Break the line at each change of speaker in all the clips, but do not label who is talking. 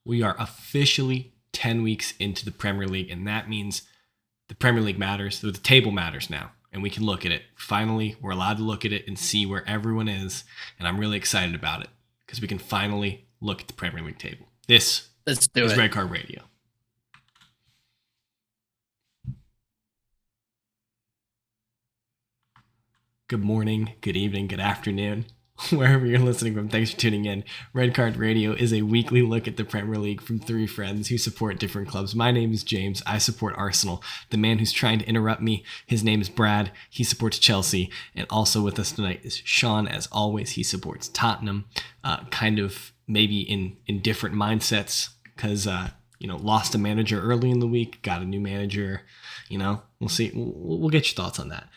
We are officially 10 weeks into the Premier League, and that means the Premier League matters. The table matters now, and we can look at it. Finally, we're allowed to look at it and see where everyone is, and I'm really excited about it because we can finally look at the Premier League table. This is Red Card Radio. Good morning, good evening, good afternoon. Wherever you're listening from, thanks for tuning in. Red Card Radio is a weekly look at the Premier League from three friends who support different clubs. My name is James. I support Arsenal. The man who's trying to interrupt me, his name is Brad. He supports Chelsea. And also with us tonight is Sean. As always, he supports Tottenham. Kind of maybe in different mindsets because, lost a manager early in the week, got a new manager. We'll see. We'll get your thoughts on that.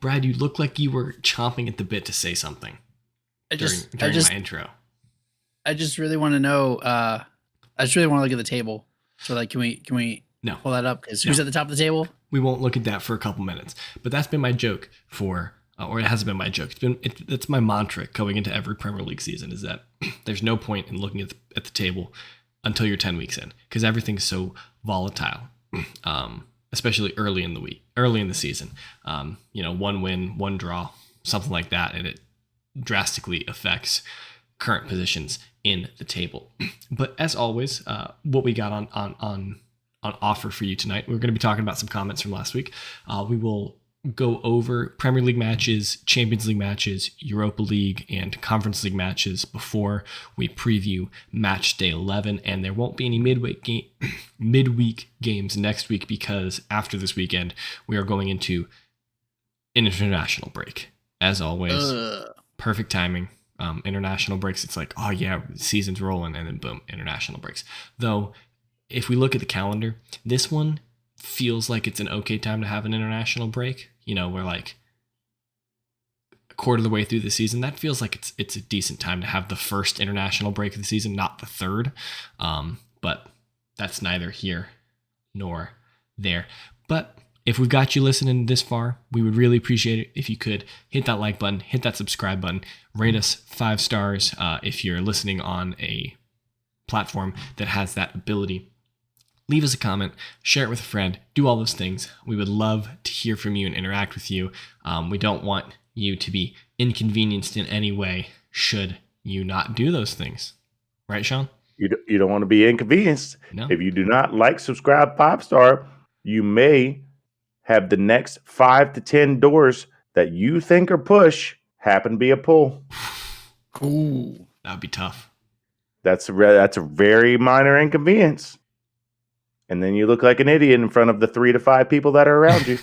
Brad, you look like you were chomping at the bit to say something. During my intro.
I just really want to know. I just really want to look at the table. So, can we pull that up? Because who's at the top of the table?
We won't look at that for a couple minutes. But that's been my joke or it hasn't been my joke. It's my mantra going into every Premier League season is that there's no point in looking at the table until you're 10 weeks in because everything's so volatile. Especially early in the season. One win, one draw, something like that, and it drastically affects current positions in the table. But as always, what we got on offer for you tonight, we're going to be talking about some comments from last week. We will go over Premier League matches, Champions League matches, Europa League, and Conference League matches before we preview match day 11. And there won't be any midweek games next week because after this weekend, we are going into an international break. As always, perfect timing. International breaks, it's like, oh yeah, the season's rolling, and then boom, international breaks. Though, if we look at the calendar, this one feels like it's an okay time to have an international break. We're like a quarter of the way through the season. That feels like it's a decent time to have the first international break of the season, not the third. But that's neither here nor there. But if we've got you listening this far, we would really appreciate it if you could hit that like button, hit that subscribe button, rate us 5 stars if you're listening on a platform that has that ability. Leave us a comment, share it with a friend, do all those things. We would love to hear from you and interact with you. We don't want you to be inconvenienced in any way should you not do those things. Right, Sean?
You don't want to be inconvenienced.
No.
If you do not like, subscribe, 5-star, you may have the next 5 to 10 doors that you think are push happen to be a pull.
Cool.
That would be tough.
That's a very minor inconvenience. And then you look like an idiot in front of the 3 to 5 people that are around you.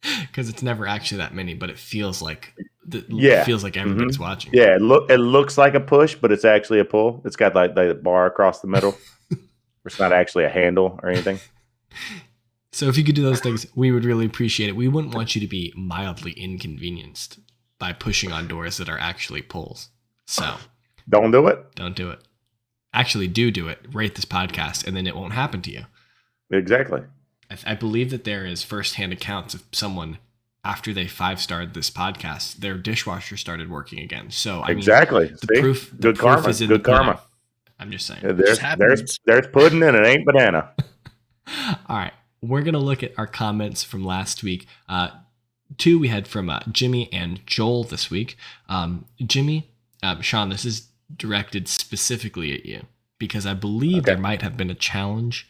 Because it's never actually that many, but it feels like everybody's watching.
Yeah, it looks like a push, but it's actually a pull. It's got like the bar across the middle. It's not actually a handle or anything.
So if you could do those things, we would really appreciate it. We wouldn't want you to be mildly inconvenienced by pushing on doors that are actually pulls. So
don't do it.
Don't do it. Actually do it. Rate this podcast, and then it won't happen to you.
Exactly.
I believe that there is firsthand accounts of someone after they 5-starred this podcast, their dishwasher started working again. So
exactly.
The proof is in the pudding. I'm just saying.
There's pudding and it ain't banana.
All right, we're gonna look at our comments from last week. 2 we had from Jimmy and Joel this week. Jimmy, Sean, this is directed specifically at you because I believe there might have been a challenge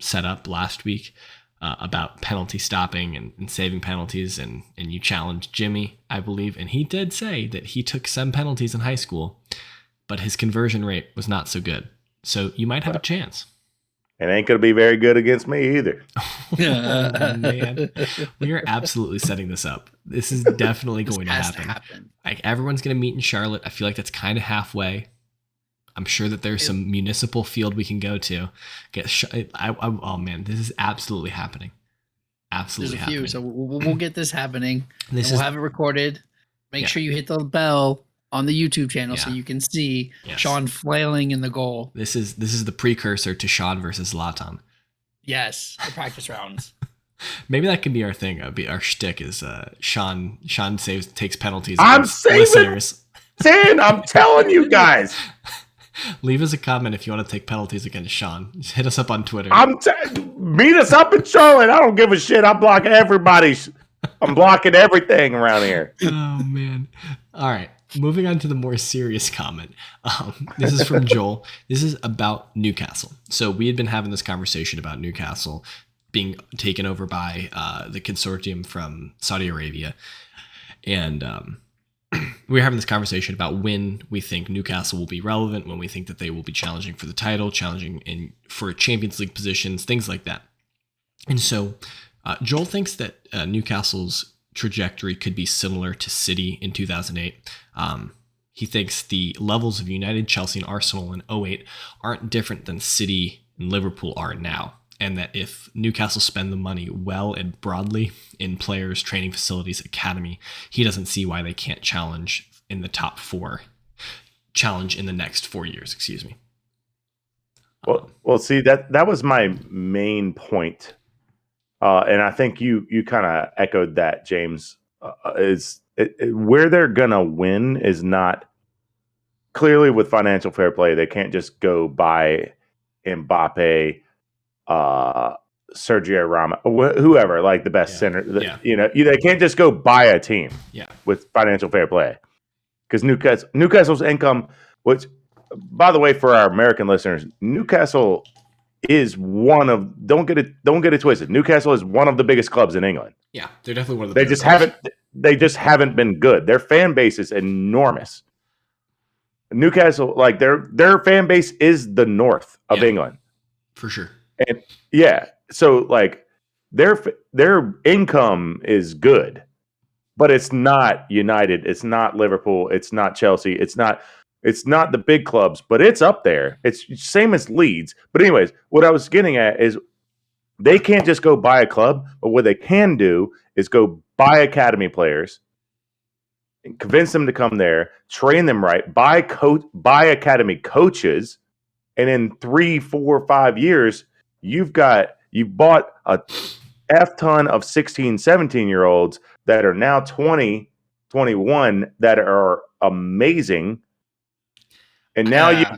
set up last week about penalty stopping and saving penalties, and you challenged Jimmy, I believe, and he did say that he took some penalties in high school, but his conversion rate was not so good. So you might have a chance.
It ain't going to be very good against me either.
Oh, man. We are absolutely setting this up. This is definitely going to happen. Like, everyone's going to meet in Charlotte. I feel like that's kind of halfway. I'm sure that there's some municipal field we can go to. Oh, man, this is absolutely happening. Absolutely happening.
So we'll get this happening. We'll have it recorded. Make sure you hit the bell on the YouTube channel so you can see Sean flailing in the goal.
This is the precursor to Sean versus Zlatan.
Yes, the practice rounds.
Maybe that can be our thing. Our shtick is Sean takes penalties.
I'm saving listeners. I'm telling you guys.
Leave us a comment if you want to take penalties against Sean. Just hit us up on Twitter.
Meet us up in Charlotte. I don't give a shit. I'm blocking everything around here.
Oh, man. All right. Moving on to the more serious comment. This is from Joel. This is about Newcastle. So we had been having this conversation about Newcastle being taken over by the consortium from Saudi Arabia. And we were having this conversation about when we think Newcastle will be relevant, when we think that they will be challenging for the title, challenging for Champions League positions, things like that. And so Joel thinks that Newcastle's trajectory could be similar to City in 2008. He thinks the levels of United, Chelsea, and Arsenal in 2008 aren't different than City and Liverpool are now. And that if Newcastle spend the money well and broadly in players, training facilities, academy, he doesn't see why they can't challenge in the top four. Challenge in the next 4 years, excuse me.
Well, see, that was my main point. And I think you kind of echoed that, James. Where they're going to win is not clearly with financial fair play. They can't just go buy Mbappe, Sergio Ramos, whoever, like the best center. They can't just go buy a team with financial fair play, because Newcastle's income, which, by the way, for our American listeners, Newcastle is one of, don't get it twisted, Newcastle is one of the biggest clubs in England.
Yeah, they're definitely one of the
biggest. They just haven't been good. Their fan base is enormous. Newcastle, like their fan base is the north of England.
For sure.
And so like their income is good, but it's not United, it's not Liverpool, it's not Chelsea, it's not the big clubs, but it's up there. It's same as Leeds. But anyways, what I was getting at is they can't just go buy a club, but what they can do is go buy academy players and convince them to come there, train them right, buy academy coaches, and in 3, 4, 5 years, you've bought a F ton of 16, 17-year-olds that are now 20, 21 that are amazing. And now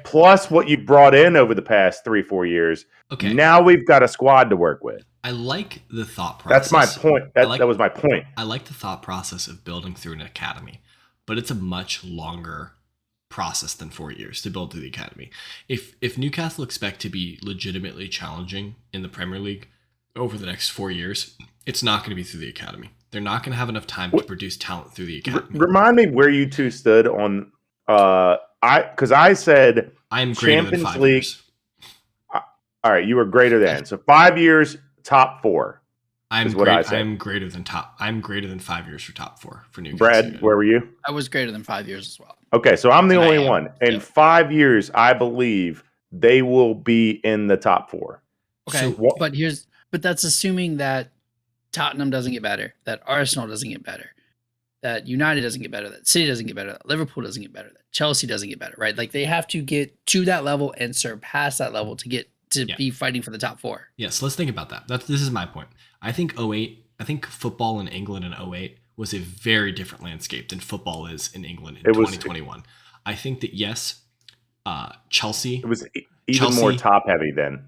plus what you brought in over the past 3, 4 years. Okay. Now we've got a squad to work with.
I like the thought process.
That's my point. That was my point.
I like the thought process of building through an academy, but it's a much longer process than 4 years to build through the academy. If Newcastle expect to be legitimately challenging in the Premier League over the next 4 years, it's not going to be through the academy. They're not going to have enough time to produce talent through the academy.
Remind me where you two stood on. Because I said
I'm greater than 5 years.
All right, you were greater than. So 5 years, top 4.
I'm greater than 5 years for top 4 for Newcastle.
Brad, where were you?
I was greater than 5 years as well.
Okay, so I'm the only one. In 5 years, I believe they will be in the top 4.
Okay, but that's assuming that Tottenham doesn't get better, that Arsenal doesn't get better, that United doesn't get better, that City doesn't get better, that Liverpool doesn't get better, that Chelsea doesn't get better, right? Like they have to get to that level and surpass that level to get to be fighting for the top 4.
Yes, let's think about that. This is my point. I think football in England in 2008 was a very different landscape than football is in England in 2021. I think that Chelsea.
It was even more top heavy then.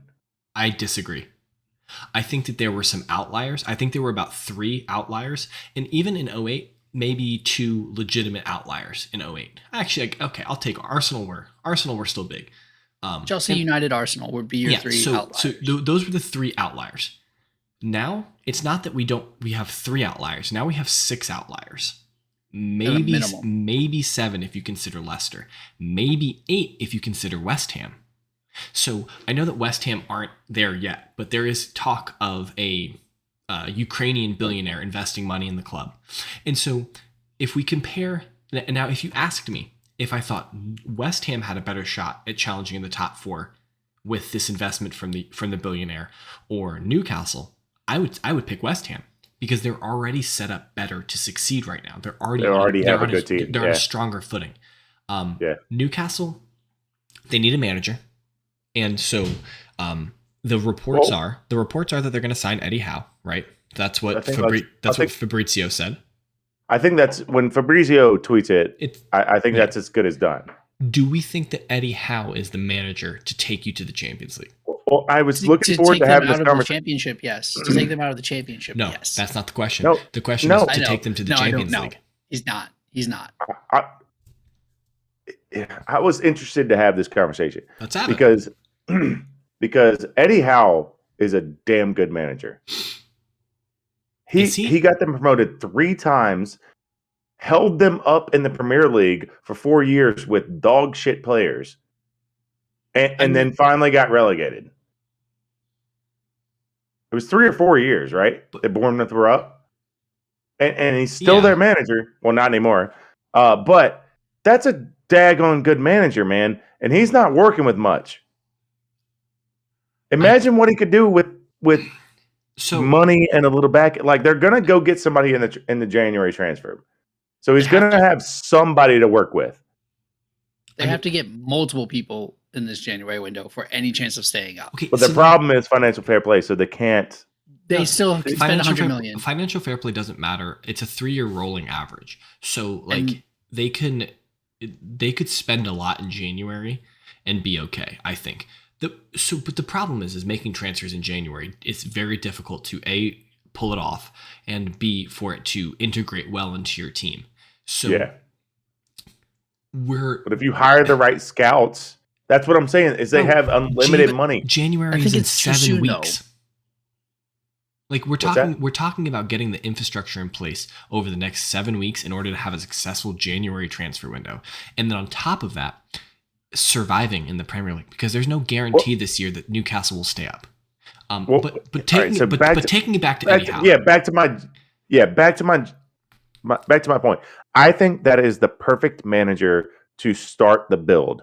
I disagree. I think that there were some outliers. I think there were about 3 outliers, and even in 2008, maybe 2 legitimate outliers in 2008. Actually, okay, I'll take Arsenal. Arsenal were still big.
Chelsea, United, Arsenal would be your 3 outliers.
So those were the 3 outliers. Now it's not that we have 3 outliers. Now we have 6 outliers. Maybe 7 if you consider Leicester. Maybe 8 if you consider West Ham. So I know that West Ham aren't there yet, but there is talk of a Ukrainian billionaire investing money in the club. And so if we compare, now if you asked me if I thought West Ham had a better shot at challenging in the top 4 with this investment from the billionaire or Newcastle, I would pick West Ham because they're already set up better to succeed right now. They're already have a good team. They're on a stronger footing. Newcastle, they need a manager. And so the reports are that they're going to sign Eddie Howe, right? That's what Fabrizio said.
I think that's when Fabrizio tweets it. I think that's as good as done.
Do we think that Eddie Howe is the manager to take you to the Champions League?
Well, I was
To
looking forward
take
to
them
having
out
this
of the
conversation.
championship, yes. To take them out of the championship,
No,
yes.
that's not the question.
No,
The question
no.
is
I
to
know.
take them to the
No, I don't
Champions
know.
League.
He's not. He's not.
I was interested to have this conversation
Let's have
because because Eddie Howe is a damn good manager.
Is he?
He got them promoted 3 times, held them up in the Premier League for 4 years with dog shit players, and then finally got relegated. It was 3 or 4 years, right? That Bournemouth were up, and he's still their manager. Well, not anymore, but that's a daggone good manager, man, and he's not working with much. Imagine what he could do with money and a little back. Like they're gonna go get somebody in the January transfer, so he's gonna have somebody to work with.
They have to get multiple people in this January window for any chance of staying up.
Okay,
but the problem is financial fair play, so they can't.
They still spend $100 million.
Financial fair play doesn't matter. It's a 3-year rolling average, so like they could spend a lot in January and be okay, I think. But the problem is making transfers in January. It's very difficult to A, pull it off, and B, for it to integrate well into your team. So
yeah. But if you hire the right scouts, that's what I'm saying, is they have unlimited money.
January is in 7 weeks. Like we're talking about getting the infrastructure in place over the next 7 weeks in order to have a successful January transfer window. And then on top of that, surviving in the Premier League, because there's no guarantee this year that Newcastle will stay up. But taking it back to Eddie Howe.
Back to my point. I think that is the perfect manager to start the build.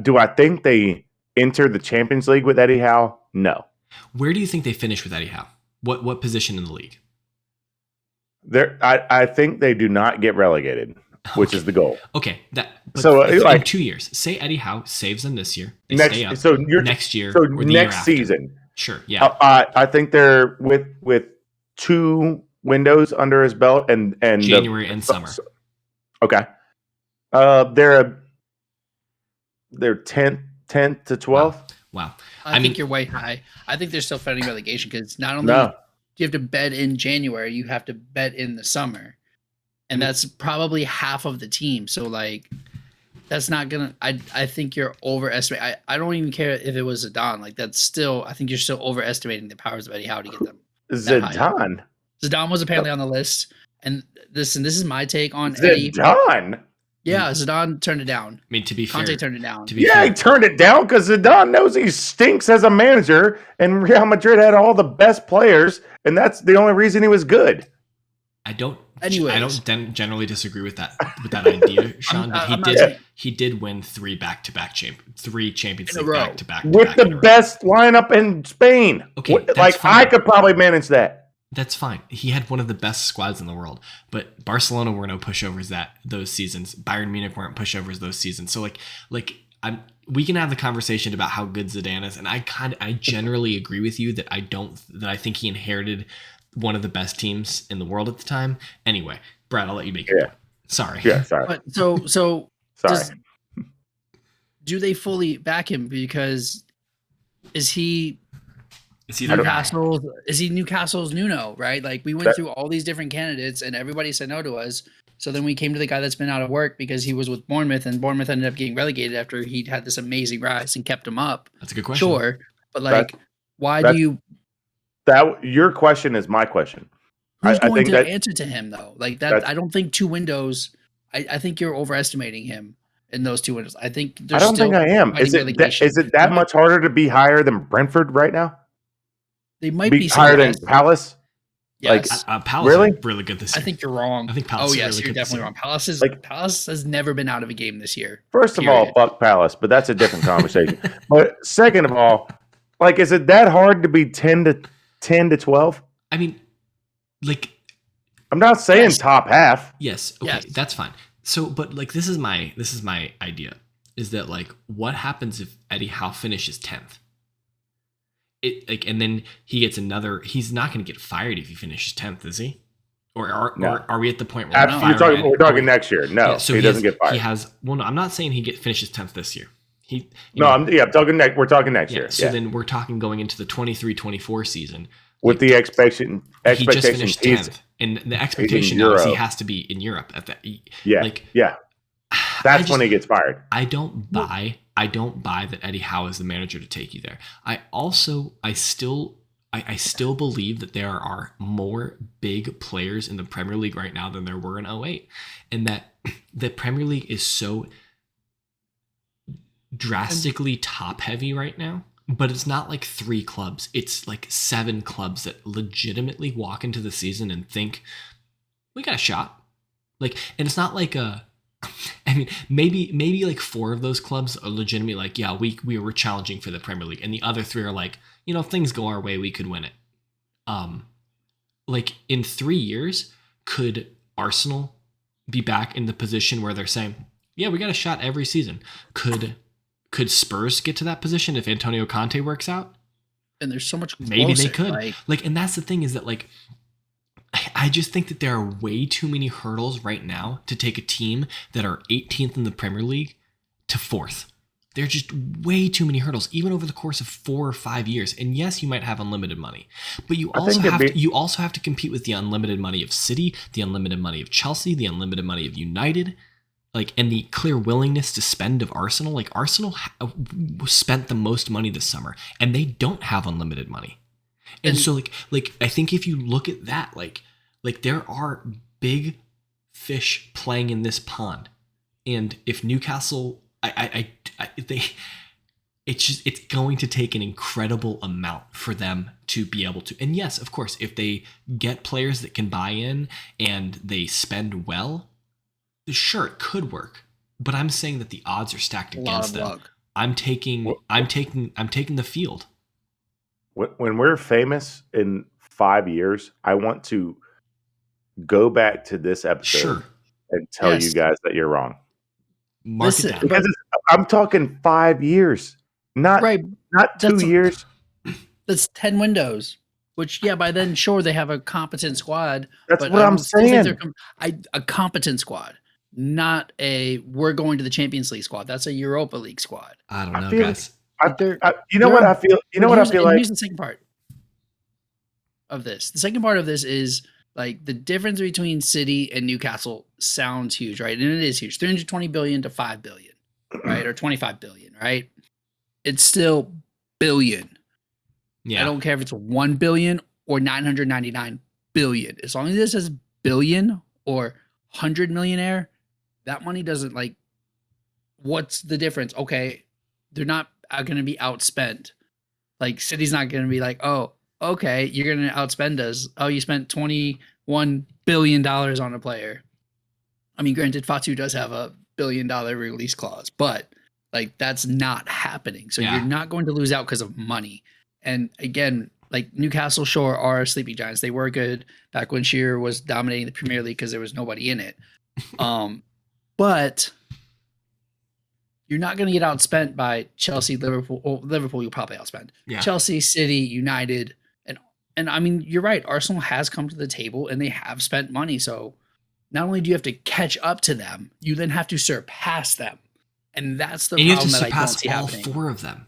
Do I think they enter the Champions League with Eddie Howe? No.
Where do you think they finish with Eddie Howe? What position in the league?
I think they do not get relegated, which is the goal.
Okay, in 2 years, say Eddie Howe saves them this year, they stay up. So next year, or the
next
year after.
Season.
Sure, yeah.
I think they're with 2 windows under his belt and
January and summer.
Okay. They're 10th to 12th.
Wow.
I think you're way high. I think they're still fighting relegation because not only do you have to bet in January, you have to bet in the summer. And that's probably half of the team. So like that's not gonna I think you're overestimating. I don't even care if it was Zidane. Like that's still, I think you're still overestimating the powers of Eddie Howe to get them.
Zidane
was apparently on the list. And this is my take on
Zidane.
Eddie. Yeah, Zidane turned it down.
I mean, to be
Conte
fair,
turned it down.
He turned it down because Zidane knows he stinks as a manager, and Real Madrid had all the best players, and that's the only reason he was good.
I don't generally disagree with that idea, Sean. But he did win 3 back-to-back Champions League back-to-back
with the best lineup in Spain.
Okay,
like fine. I could probably manage that.
That's fine. He had one of the best squads in the world, but Barcelona were no pushovers those seasons. Bayern Munich weren't pushovers those seasons. So we can have the conversation about how good Zidane is, and I generally agree with you that I think he inherited one of the best teams in the world at the time. Anyway, Brad, I'll let you make your point. Sorry.
Yeah, sorry.
But so
sorry.
Do they fully back him because is he Newcastle's Nuno, right? Like we went through all these different candidates and everybody said no to us. So then we came to the guy that's been out of work because he was with Bournemouth and Bournemouth ended up getting relegated after he'd had this amazing rise and kept him up.
That's a good question.
Sure. But
your question is my question.
Who's going to answer to him though? Like that, I don't think 2 windows. I think you're overestimating him in those 2 windows. I think
I don't think I am. Is it that much harder to be higher than Brentford right now?
They might be
higher than Palace.
Yes.
Like Palace is really good this year.
I think you're wrong.
I think Palace is really
you're
good
definitely wrong. Palace has never been out of a game this year.
First of all, fuck Palace, but that's a different conversation. But second of all, like, is it that hard to be 10 to 12?
I mean, like,
I'm not saying top half.
Yes. Okay. Yes. That's fine. So, but like, this is my idea is that like, what happens if Eddie Howe finishes 10th? And then he gets he's not going to get fired if he finishes 10th, is he?
No.
are we at the point where
After we're
firing
talking next year. No,
Yeah, so
he doesn't get fired.
He has. Well, no, I'm not saying he finishes 10th this year.
I'm talking next. We're talking next year.
So then we're talking going into the 23-24 season
with the expectation.
He just finished 10th, and the expectation now is he has to be in Europe at that.
That's when he gets fired.
I don't buy that Eddie Howe is the manager to take you there. I still believe that there are more big players in the Premier League right now than there were in 2008, and that the Premier League is so drastically top heavy right now. But it's not like 3 clubs. It's like 7 clubs that legitimately walk into the season and think, we got a shot. Like, and it's not like maybe like 4 of those clubs are legitimately like, yeah, we were challenging for the Premier League. And the other 3 are like, if things go our way, we could win it. Like in 3 years, could Arsenal be back in the position where they're saying, yeah, we got a shot every season? Could Spurs get to that position if Antonio Conte works out?
And there's so much closer.
Maybe they could. And that's the thing is that I just think that there are way too many hurdles right now to take a team that are 18th in the Premier League to 4th. There are just way too many hurdles, even over the course of 4 or 5 years. And yes, you might have unlimited money, but you also have to compete with the unlimited money of City, the unlimited money of Chelsea, the unlimited money of United. And the clear willingness to spend of Arsenal. Arsenal spent the most money this summer, and they don't have unlimited money. And so, I think if you look at that, there are big fish playing in this pond, and if Newcastle, it's going to take an incredible amount for them to be able to. And yes, of course, if they get players that can buy in and they spend well. Sure, it could work, but I'm saying that the odds are stacked against them. I'm taking the field.
When we're famous in 5 years, I want to go back to this episode and tell you guys that you're wrong.
Mark it down.
Because I'm talking 5 years, not 2 years.
That's 10 windows. Which, by then, sure, they have a competent squad.
That's what I'm saying.
A competent squad. Not a we're going to the Champions League squad. That's a Europa League squad.
I don't know, guys.
You know what I feel like?
Here's the second part of this. The second part of this is the difference between City and Newcastle sounds huge, right? And it is huge. 320 billion to 5 billion, right? Or 25 billion, right? It's still billion. Yeah. I don't care if it's 1 billion or 999 billion. As long as it says billion or 100 millionaire, that money doesn't what's the difference? Okay, they're not going to be outspent. City's not going to be oh, okay, you're going to outspend us. Oh, you spent $21 billion on a player. I mean, granted, Fatu does have a $1 billion release clause, but that's not happening. So you're not going to lose out because of money. And again, Newcastle Shore are sleeping giants. They were good back when Shearer was dominating the Premier League because there was nobody in it. But you're not going to get outspent by Chelsea, Liverpool. Well, Liverpool, you'll probably outspend. Yeah. Chelsea, City, United, and I mean, you're right. Arsenal has come to the table and they have spent money. So not only do you have to catch up to them, you then have to surpass them, and that's the problem that I don't see happening.
All 4 of them.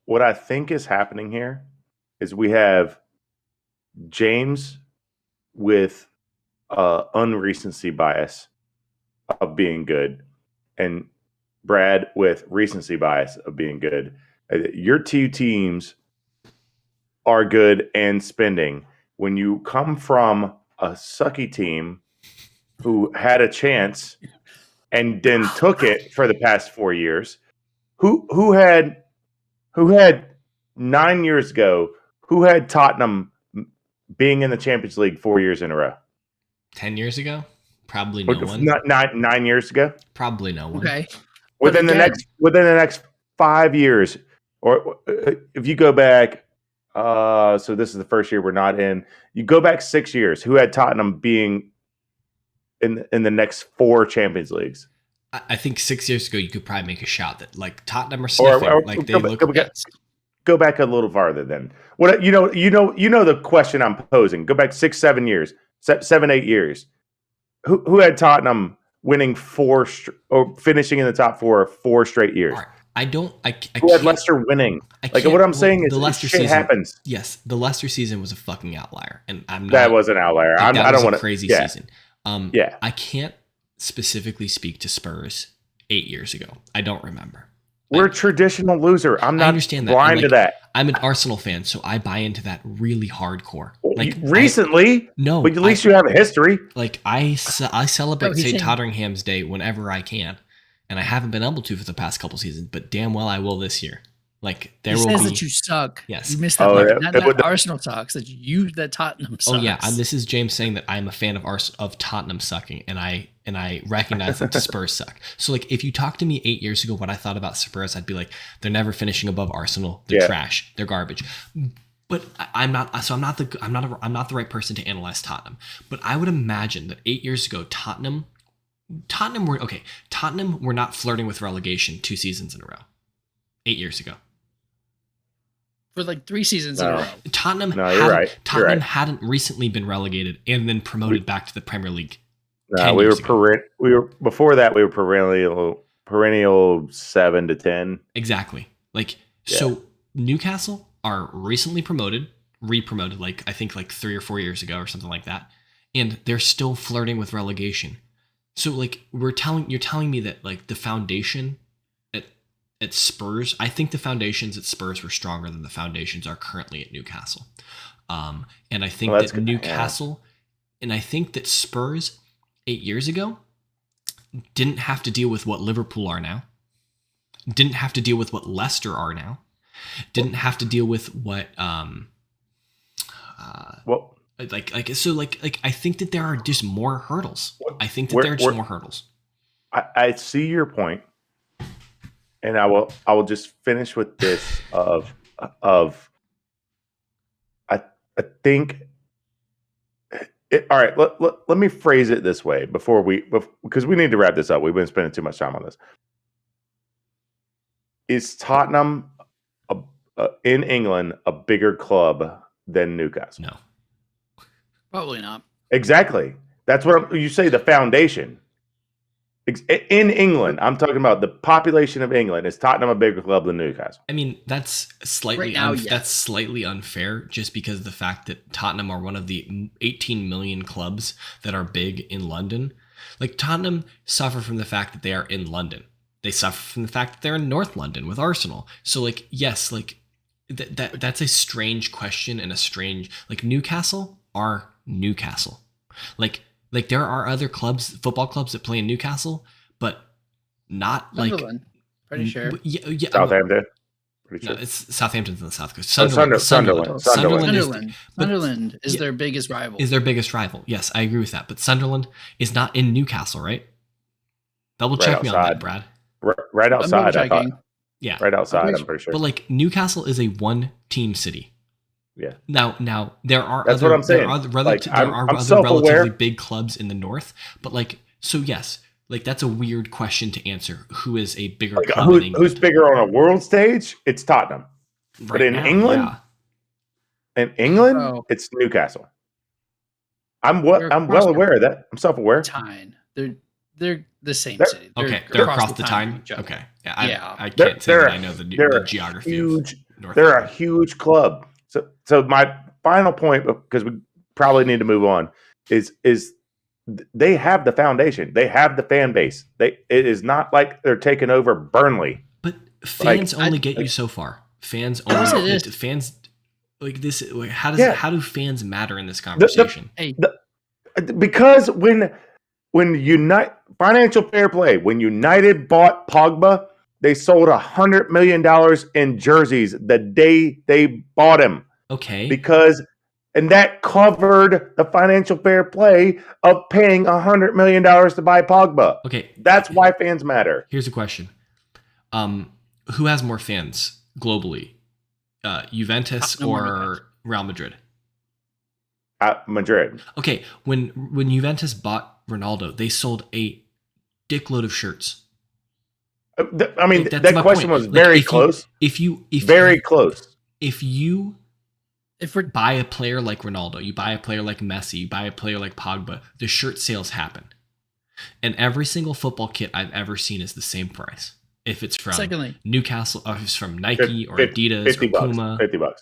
What I think is happening here is we have James with unrecency bias of being good, and Brad with recency bias of being good. Your 2 teams are good and spending. When you come from a sucky team who had a chance and then took it for the past 4 years, who had 9 years ago, who had Tottenham being in the Champions League 4 years in a row?
10 years ago? Probably no one.
Not 9 years ago?
Probably no one.
Okay.
Within the next 5 years, or if you go back, so this is the first year we're not in. You go back 6 years. Who had Tottenham being in the next 4 Champions Leagues?
I think 6 years ago you could probably make a shot that Tottenham or sniffing.
go back a little farther. Then what? You know the question I'm posing. Go back 6, 7 years, 7, 8 years. Who had Tottenham winning or finishing in the top 4 straight years?
All right. I
Who had Leicester winning? Like what I'm saying is,
the Leicester
shit
season
happens.
Yes, the Leicester season was a fucking outlier, and I'm not.
That was an outlier.
Like,
I don't want
a crazy season.
Yeah.
I can't specifically speak to Spurs 8 years ago. I don't remember.
We're a traditional loser. I'm not
understand that.
blind to that.
I'm an Arsenal fan, so I buy into that really hardcore. Like
recently,
no,
but at least you have a history.
Like I celebrate St. Totteringham's Day whenever I can, and I haven't been able to for the past couple seasons, but damn well I will this year. Like there will
says
be
that you suck.
Yes,
you missed that. Not Arsenal sucks. That Tottenham sucks.
Oh yeah, this is James saying that I'm a fan of Tottenham sucking, and I recognize that the Spurs suck. So like, if you talked to me 8 years ago, what I thought about Spurs, I'd be like, they're never finishing above Arsenal. They're trash. They're garbage. But I'm not. So I'm not the right person to analyze Tottenham. But I would imagine that 8 years ago, Tottenham were not flirting with relegation 2 seasons in a row. 8 years ago.
For like 3 seasons in a row.
Tottenham hadn't recently been relegated and then promoted back to the Premier League.
No, we were before that. We were perennial 7 to 10.
Exactly. So Newcastle are recently re-promoted. Like I think like 3 or 4 years ago or something like that, and they're still flirting with relegation. So like you're telling me that like the foundation at Spurs, I think the foundations at Spurs were stronger than the foundations are currently at Newcastle. And I think that Newcastle, and I think that Spurs 8 years ago didn't have to deal with what Liverpool are now, didn't have to deal with what Leicester are now, didn't have to deal with what I think that there are just more hurdles. I think that there are just more hurdles.
I see your point. And I will just finish with this of I think all right, let me phrase it this way because we need to wrap this up. We've been spending too much time on this. Is Tottenham in England a bigger club than Newcastle?
No.
Probably not.
Exactly. That's what you say, the foundation. In England, I'm talking about the population of England. Is Tottenham a bigger club than Newcastle?
I mean, that's slightly that's slightly unfair, just because of the fact that Tottenham are one of the 18 million clubs that are big in London. Like Tottenham suffer from the fact that they are in London. They suffer from the fact that they're in North London with Arsenal. So like, yes, like that's a strange question and a strange, like Newcastle are Newcastle. Like there are other football clubs that play in Newcastle, but not
Sunderland, pretty sure.
Yeah, Southampton.
Pretty sure. No, it's Southampton's on the south coast.
Sunderland is their biggest rival.
Yes, I agree with that. But Sunderland is not in Newcastle, right? Double check me on that, Brad.
Right outside, I thought.
Yeah,
right outside. I'm pretty sure.
But like Newcastle is a one-team city.
Yeah.
Now there are
That's what I'm saying.
There are other relatively big clubs in the north, but like, so yes, like that's a weird question to answer. Who is a bigger club in England?
Who's bigger on a world stage? It's Tottenham. But in England, it's Newcastle. I'm well aware of that. I'm self-aware.
They're the same city.
They're across the Tyne. Okay. Yeah. I can't say that I know the geography.
They're a huge club. So my final point, because we probably need to move on, is they have the foundation. They have the fan base. It is not like they're taking over Burnley.
But fans only get you so far. Fans only fans like this. Like, how do fans matter in this conversation?
Because when financial fair play, when United bought Pogba, they sold $100 million in jerseys the day they bought him.
Okay.
And that covered the financial fair play of paying $100 million to buy Pogba.
Okay.
That's why fans matter.
Here's a question. Who has more fans globally? Juventus or Real Madrid?
Madrid.
Okay. When Juventus bought Ronaldo, they sold a dickload of shirts.
I mean, that question was very close.
If you
very close.
if you
If we're
buy a player like Ronaldo, you buy a player like Messi, you buy a player like Pogba, the shirt sales happen. And every single football kit I've ever seen is the same price. If it's from
secondly,
Newcastle, or if it's from Nike or Adidas
50
or
bucks,
Puma,
$50.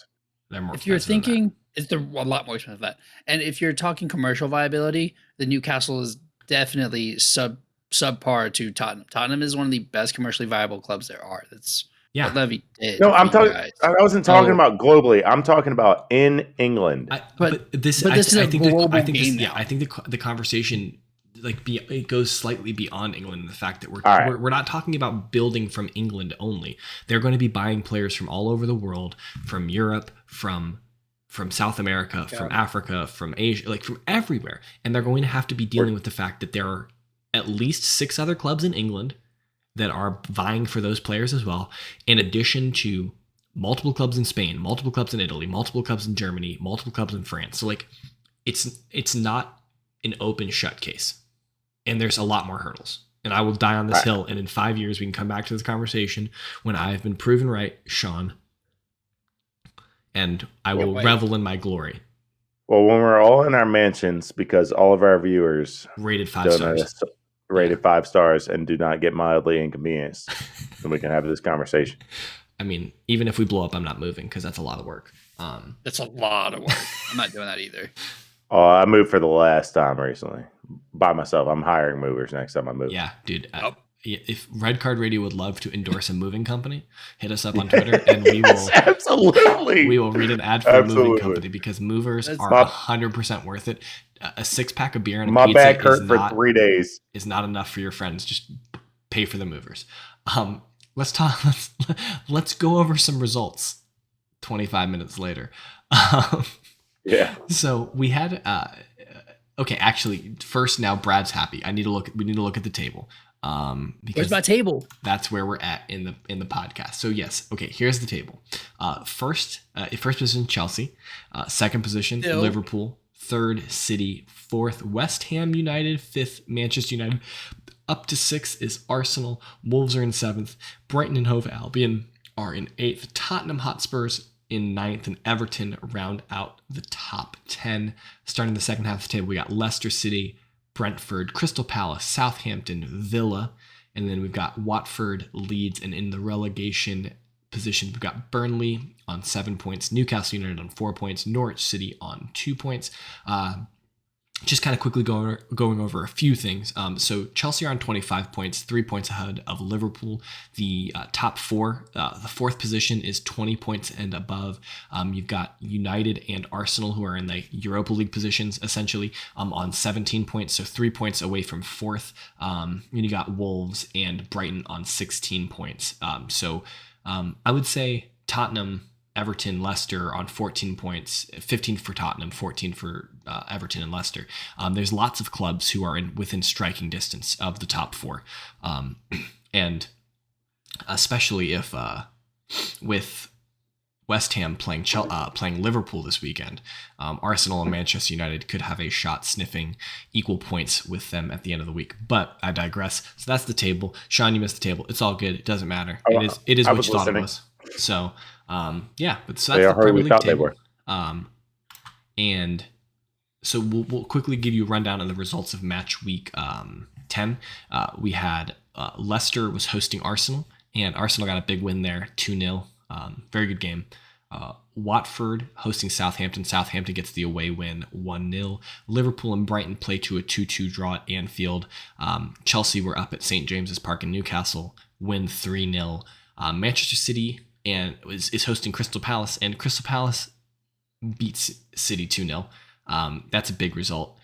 they're more
if you're
expensive than that.
thinking, it's a lot more expensive than that. And if you're talking commercial viability, the Newcastle is definitely subpar to Tottenham. Tottenham is one of the best commercially viable clubs there are. That's
Yeah.
what Levy did.
No, I'm
for you
talking.
guys.
I wasn't talking
So-
about globally. I'm talking about in England.
But this
but this is a global
I think
game
this,
now.
I think the conversation it goes slightly beyond England in the fact that
All right.
we're not talking about building from England only. They're going to be buying players from all over the world, from Europe, from South America, from Africa, from Asia, like from everywhere. And they're going to have to be dealing with the fact that there are at least 6 other clubs in England that are vying for those players as well, in addition to multiple clubs in Spain, multiple clubs in Italy, multiple clubs in Germany, multiple clubs in France. So like it's not an open shut case. And there's a lot more hurdles. And I will die on this hill, and in 5 years we can come back to this conversation when I have been proven right, Sean. And I will revel in my glory.
Well, when we're all in our mansions, because all of our viewers
rated 5 stars.
Rated 5 stars and do not get mildly inconvenienced, then we can have this conversation.
I mean, even if we blow up, I'm not moving because that's a lot of work.
That's a lot of work. I'm not doing that either.
Oh, I moved for the last time recently by myself. I'm hiring movers next time I move.
Yeah, dude. If Red Card Radio would love to endorse a moving company, hit us up on Twitter and we will
absolutely
read an ad for a moving company, because movers are 100% worth it. A 6-pack of beer and a pizza
back hurt for 3 days
is not enough for your friends. Just pay for the movers. Let's go over some results 25 minutes later.
Yeah.
So we had okay, actually first, now Brad's happy. We need to look at the table. Because
where's my table?
That's where we're at in the podcast. So yes, okay, here's the table. First position Chelsea, second position Liverpool, third City, fourth West Ham United, fifth Manchester United, up to 6 is Arsenal. Wolves are in 7th. Brighton and Hove Albion are in 8th. Tottenham Hotspurs in 9th, and Everton round out the top 10. Starting the second half of the table, we got Leicester City, Brentford, Crystal Palace, Southampton, Villa, and then we've got Watford, Leeds, and in the relegation position, we've got Burnley on 7 points, Newcastle United on 4 points, Norwich City on 2 points. Just kind of quickly going over a few things. So Chelsea are on 25 points, 3 points ahead of Liverpool. The top 4, the fourth position is 20 points and above. You've got United and Arsenal, who are in the Europa League positions, essentially, on 17 points, so 3 points away from 4th. And you got Wolves and Brighton on 16 points. I would say Tottenham, Everton, Leicester on 14 points, 15 for Tottenham, 14 for Everton and Leicester. There's lots of clubs who are within striking distance of the top 4. And especially if with West Ham playing Liverpool this weekend, Arsenal and Manchester United could have a shot sniffing equal points with them at the end of the week. But I digress. So that's the table. Sean, you missed the table. It's all good. It doesn't matter. It is what you thought it was. So but so that's the Premier League table. And so we'll quickly give you a rundown of the results of match week 10. We had Leicester was hosting Arsenal, and Arsenal got a big win there, 2-0. Very good game. Watford hosting Southampton. Southampton gets the away win, 1-0. Liverpool and Brighton play to a 2-2 draw at Anfield. Chelsea were up at St. James's Park in Newcastle, win 3-0. Manchester City is hosting Crystal Palace, and Crystal Palace beats City 2-0. That's a big result.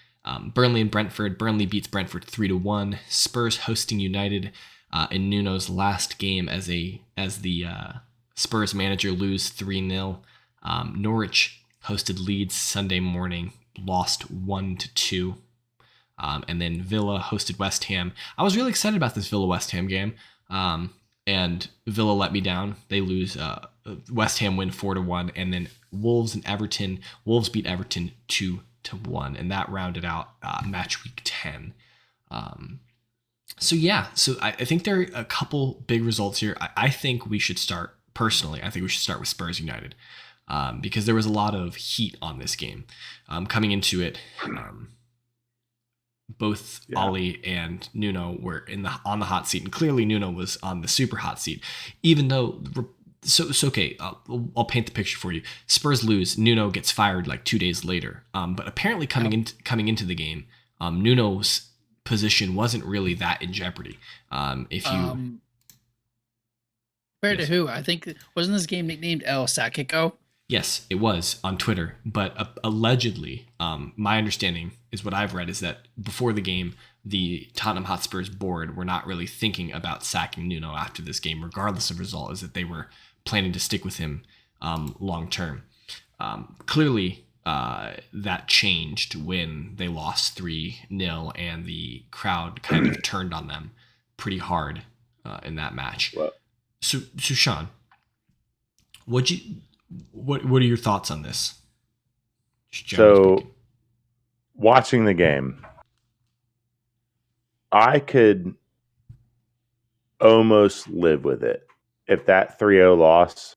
Burnley and Brentford. Burnley beats Brentford 3-1. Spurs hosting United in Nuno's last game as the Spurs manager, lose 3-0. Norwich hosted Leeds Sunday morning, lost 1-2. And then Villa hosted West Ham. I was really excited about this Villa West Ham game. And Villa let me down. They lose. West Ham win 4-1, and then Wolves and Everton. Wolves beat Everton 2-1, and that rounded out match week 10. So I think there are a couple big results here. I think we should start personally, I think we should start with Spurs United, because there was a lot of heat on this game coming into it. Both Ollie and Nuno were on the hot seat, and clearly Nuno was on the super hot seat. Even though, okay, I'll paint the picture for you. Spurs lose, Nuno gets fired like 2 days later. But apparently coming into the game, Nuno's position wasn't really that in jeopardy. If you
compared to who? I think wasn't this game nicknamed El Sakico?
Yes, it was on Twitter, but allegedly, my understanding is what I've read is that before the game, the Tottenham Hotspur's board were not really thinking about sacking Nuno after this game, regardless of result, is that they were planning to stick with him long term. Clearly, that changed when they lost 3-0 and the crowd kind of turned on them pretty hard in that match.
Well,
so Sean, what are your thoughts on this?
So, watching the game, I could almost live with it if that 3-0 loss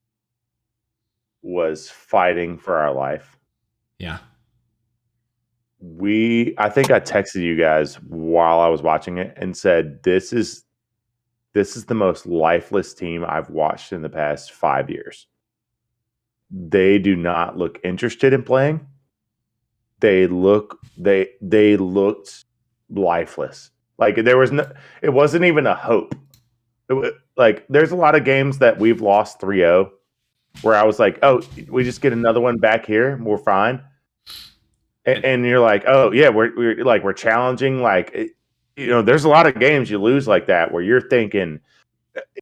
was fighting for our life.
Yeah.
I think I texted you guys while I was watching it and said, this is the most lifeless team I've watched in the past 5 years. They do not look interested in playing. They looked lifeless. Like it wasn't even a hope. Like there's a lot of games that we've lost 3-0 where I was like, oh, we just get another one back here, we're fine. And you're like, oh yeah, we're challenging. Like, there's a lot of games you lose like that where you're thinking,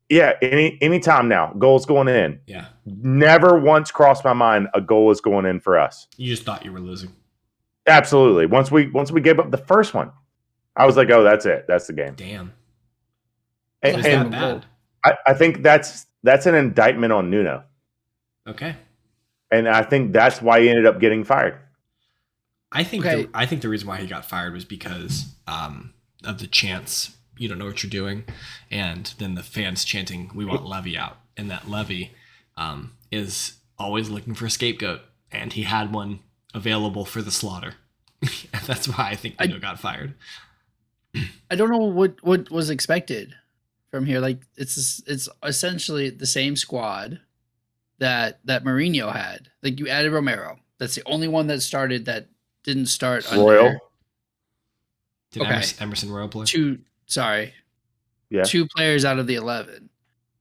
yeah, any time now, goal's going in.
Yeah.
Never once crossed my mind a goal is going in for us.
You just thought you were losing.
Absolutely. Once we gave up the first one, I was like, oh, that's it. That's the game.
Damn.
And
that bad?
I think that's an indictment on Nuno.
Okay.
And I think that's why he ended up getting fired.
I think the reason why he got fired was because of the chants, you don't know what you're doing, and then the fans chanting, we want Levy out. And that Levy is always looking for a scapegoat, and he had one available for the slaughter. That's why I think Nuno got fired.
I don't know what was expected from here. Like it's essentially the same squad that Mourinho had. Like you added Romero. That's the only one that started that didn't start
Royal.
Did Emerson Royal play?
Two players out of the 11.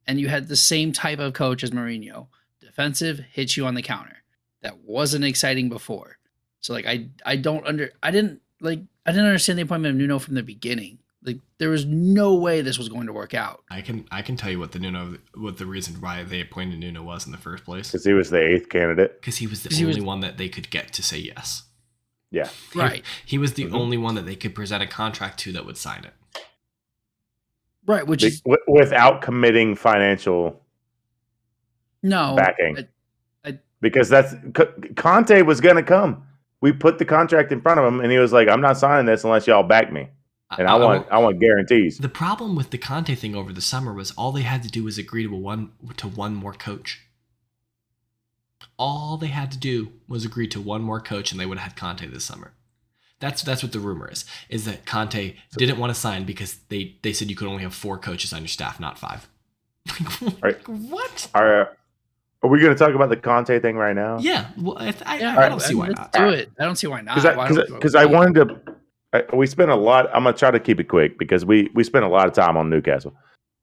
And you had the same type of coach as Mourinho. Defensive, hits you on the counter. That wasn't exciting before. So like I didn't understand the appointment of Nuno from the beginning. Like there was no way this was going to work out.
I can tell you what the reason why they appointed Nuno was in the first place.
Because he was the 8th candidate.
Because he was the only one that they could get to say yes.
Yeah.
Right.
He was the only one that they could present a contract to that would sign it.
Right, which is
without committing financial backing. Because that's Conte was going to come. We put the contract in front of him, and he was like, "I'm not signing this unless y'all back me, and I want guarantees."
The problem with the Conte thing over the summer was all they had to do was agree to one more coach. All they had to do was agree to one more coach, and they would have had Conte this summer. That's what the rumor is that Conte didn't want to sign because they said you could only have 4 coaches on your staff, not 5. What?
Are we going to talk about the Conte thing right now?
Yeah. Well, I don't see why not.
Let's do it. I don't see why not.
Because I wanted to. We spent a lot. I'm going to try to keep it quick because we spent a lot of time on Newcastle.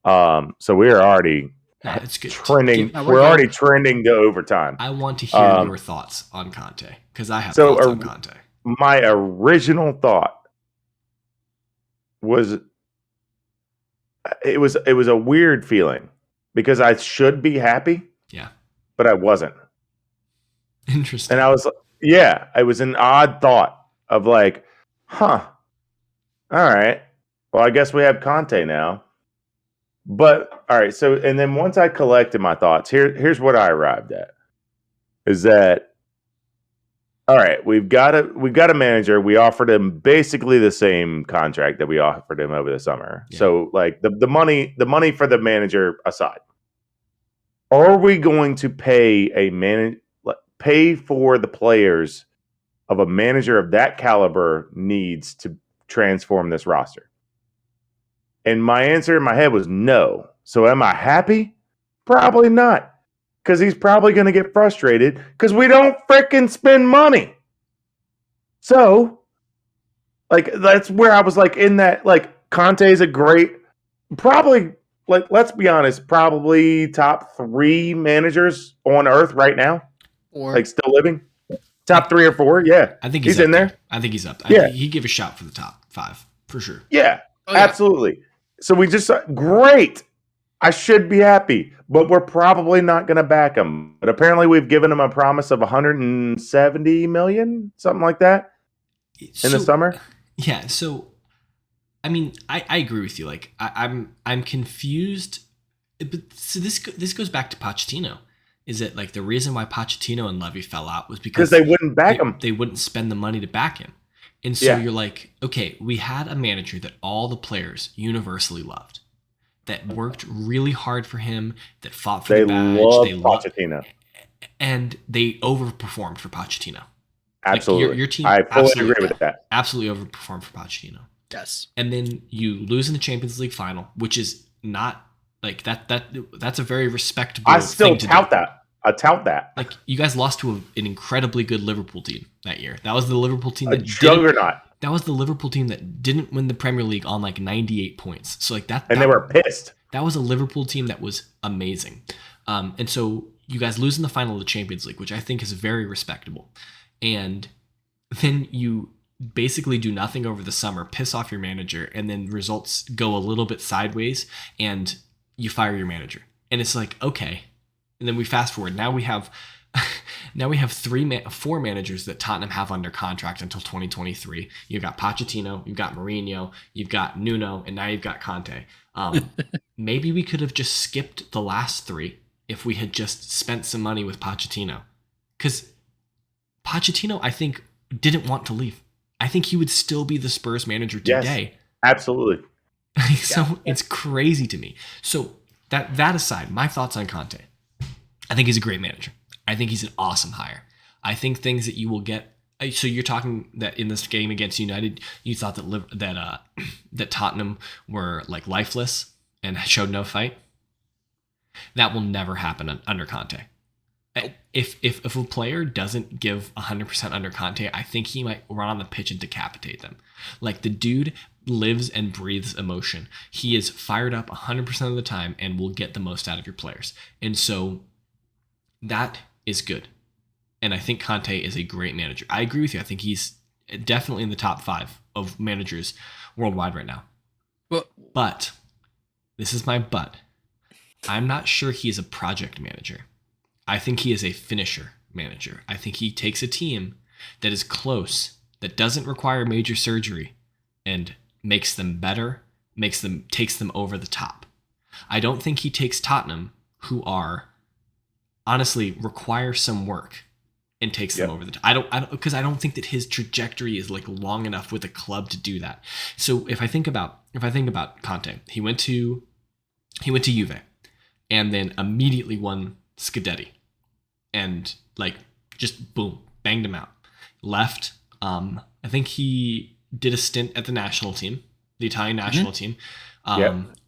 So we are already trending. We're already trending to overtime.
I want to hear your thoughts on Conte because I have thoughts on Conte.
My original thought was it was a weird feeling because I should be happy.
Yeah.
But I wasn't.
Interesting.
And I was, it was an odd thought of like, all right, well, I guess we have Conte now. But, all right, so, and then once I collected my thoughts, here's what I arrived at, is that, all right, we've got a manager. We offered him basically the same contract that we offered him over the summer. Yeah. So, like, the money for the manager aside. Are we going to pay pay for the players of a manager of that caliber needs to transform this roster? And my answer in my head was no. So am I happy? Probably not. Because he's probably going to get frustrated because we don't freaking spend money. So, like, that's where I was like, in that, like, Conte is a great, probably, like, let's be honest, probably top 3 managers on earth right now.
Or
Like, still living. Top 3 or 4, yeah.
I think
he's
up
in there.
I think he's up.
Yeah.
He'd give a shot for the top 5 for sure.
Yeah,
Oh, yeah.
absolutely. So we just great. I should be happy, but we're probably not going to back him. But apparently, we've given him a promise of 170 million, something like that, in the summer.
Yeah. So, I mean, I agree with you. Like, I'm confused. But so this goes back to Pochettino. Is it like the reason why Pochettino and Levy fell out was because
they wouldn't back him.
They wouldn't spend the money to back him. And so you're like, okay, we had a manager that all the players universally loved, that worked really hard for him, that fought for the badge. They loved
Pochettino.
And they overperformed for Pochettino.
Absolutely.
Like your team,
I fully agree with that.
Absolutely overperformed for Pochettino.
Yes.
And then you lose in the Champions League final, which is not like that's a very respectable
I still
thing to
tout
do.
that. I tout that.
Like, you guys lost to an incredibly good Liverpool team that year. That was the Liverpool team
that juggernaut.
That was the Liverpool team that didn't win the Premier League on like 98 points. So like
they were pissed.
That was a Liverpool team that was amazing. And so you guys lose in the final of the Champions League, which I think is very respectable. And then you basically do nothing over the summer, piss off your manager, and then results go a little bit sideways, and you fire your manager. And it's like, okay. And then we fast forward. Now we have 4 managers that Tottenham have under contract until 2023. You've got Pochettino, you've got Mourinho, you've got Nuno, and now you've got Conte. Maybe we could have just skipped the last 3 if we had just spent some money with Pochettino. Because Pochettino, I think, didn't want to leave. I think he would still be the Spurs manager today.
Yes, absolutely.
So it's crazy to me. So that aside, my thoughts on Conte. I think he's a great manager. I think he's an awesome hire. I think things that you will get. So you're talking that in this game against United, you thought that Tottenham were like lifeless and showed no fight. That will never happen under Conte. If a player doesn't give 100% under Conte, I think he might run on the pitch and decapitate them. Like, the dude lives and breathes emotion. He is fired up 100% of the time and will get the most out of your players. And so that is good. And I think Conte is a great manager. I agree with you. I think he's definitely in the top 5 of managers worldwide right now. But this is my but. I'm not sure he's a project manager. I think he is a finisher manager. I think he takes a team that is close, that doesn't require major surgery, and makes them better, takes them over the top. I don't think he takes Tottenham, who are honestly require some work, and takes them over the top. I don't because I don't think that his trajectory is like long enough with a club to do that. So if I think about Conte, he went to Juve, and then immediately won Scudetti, and like just boom, banged him out. Left. I think he did a stint at the national team, the Italian national team.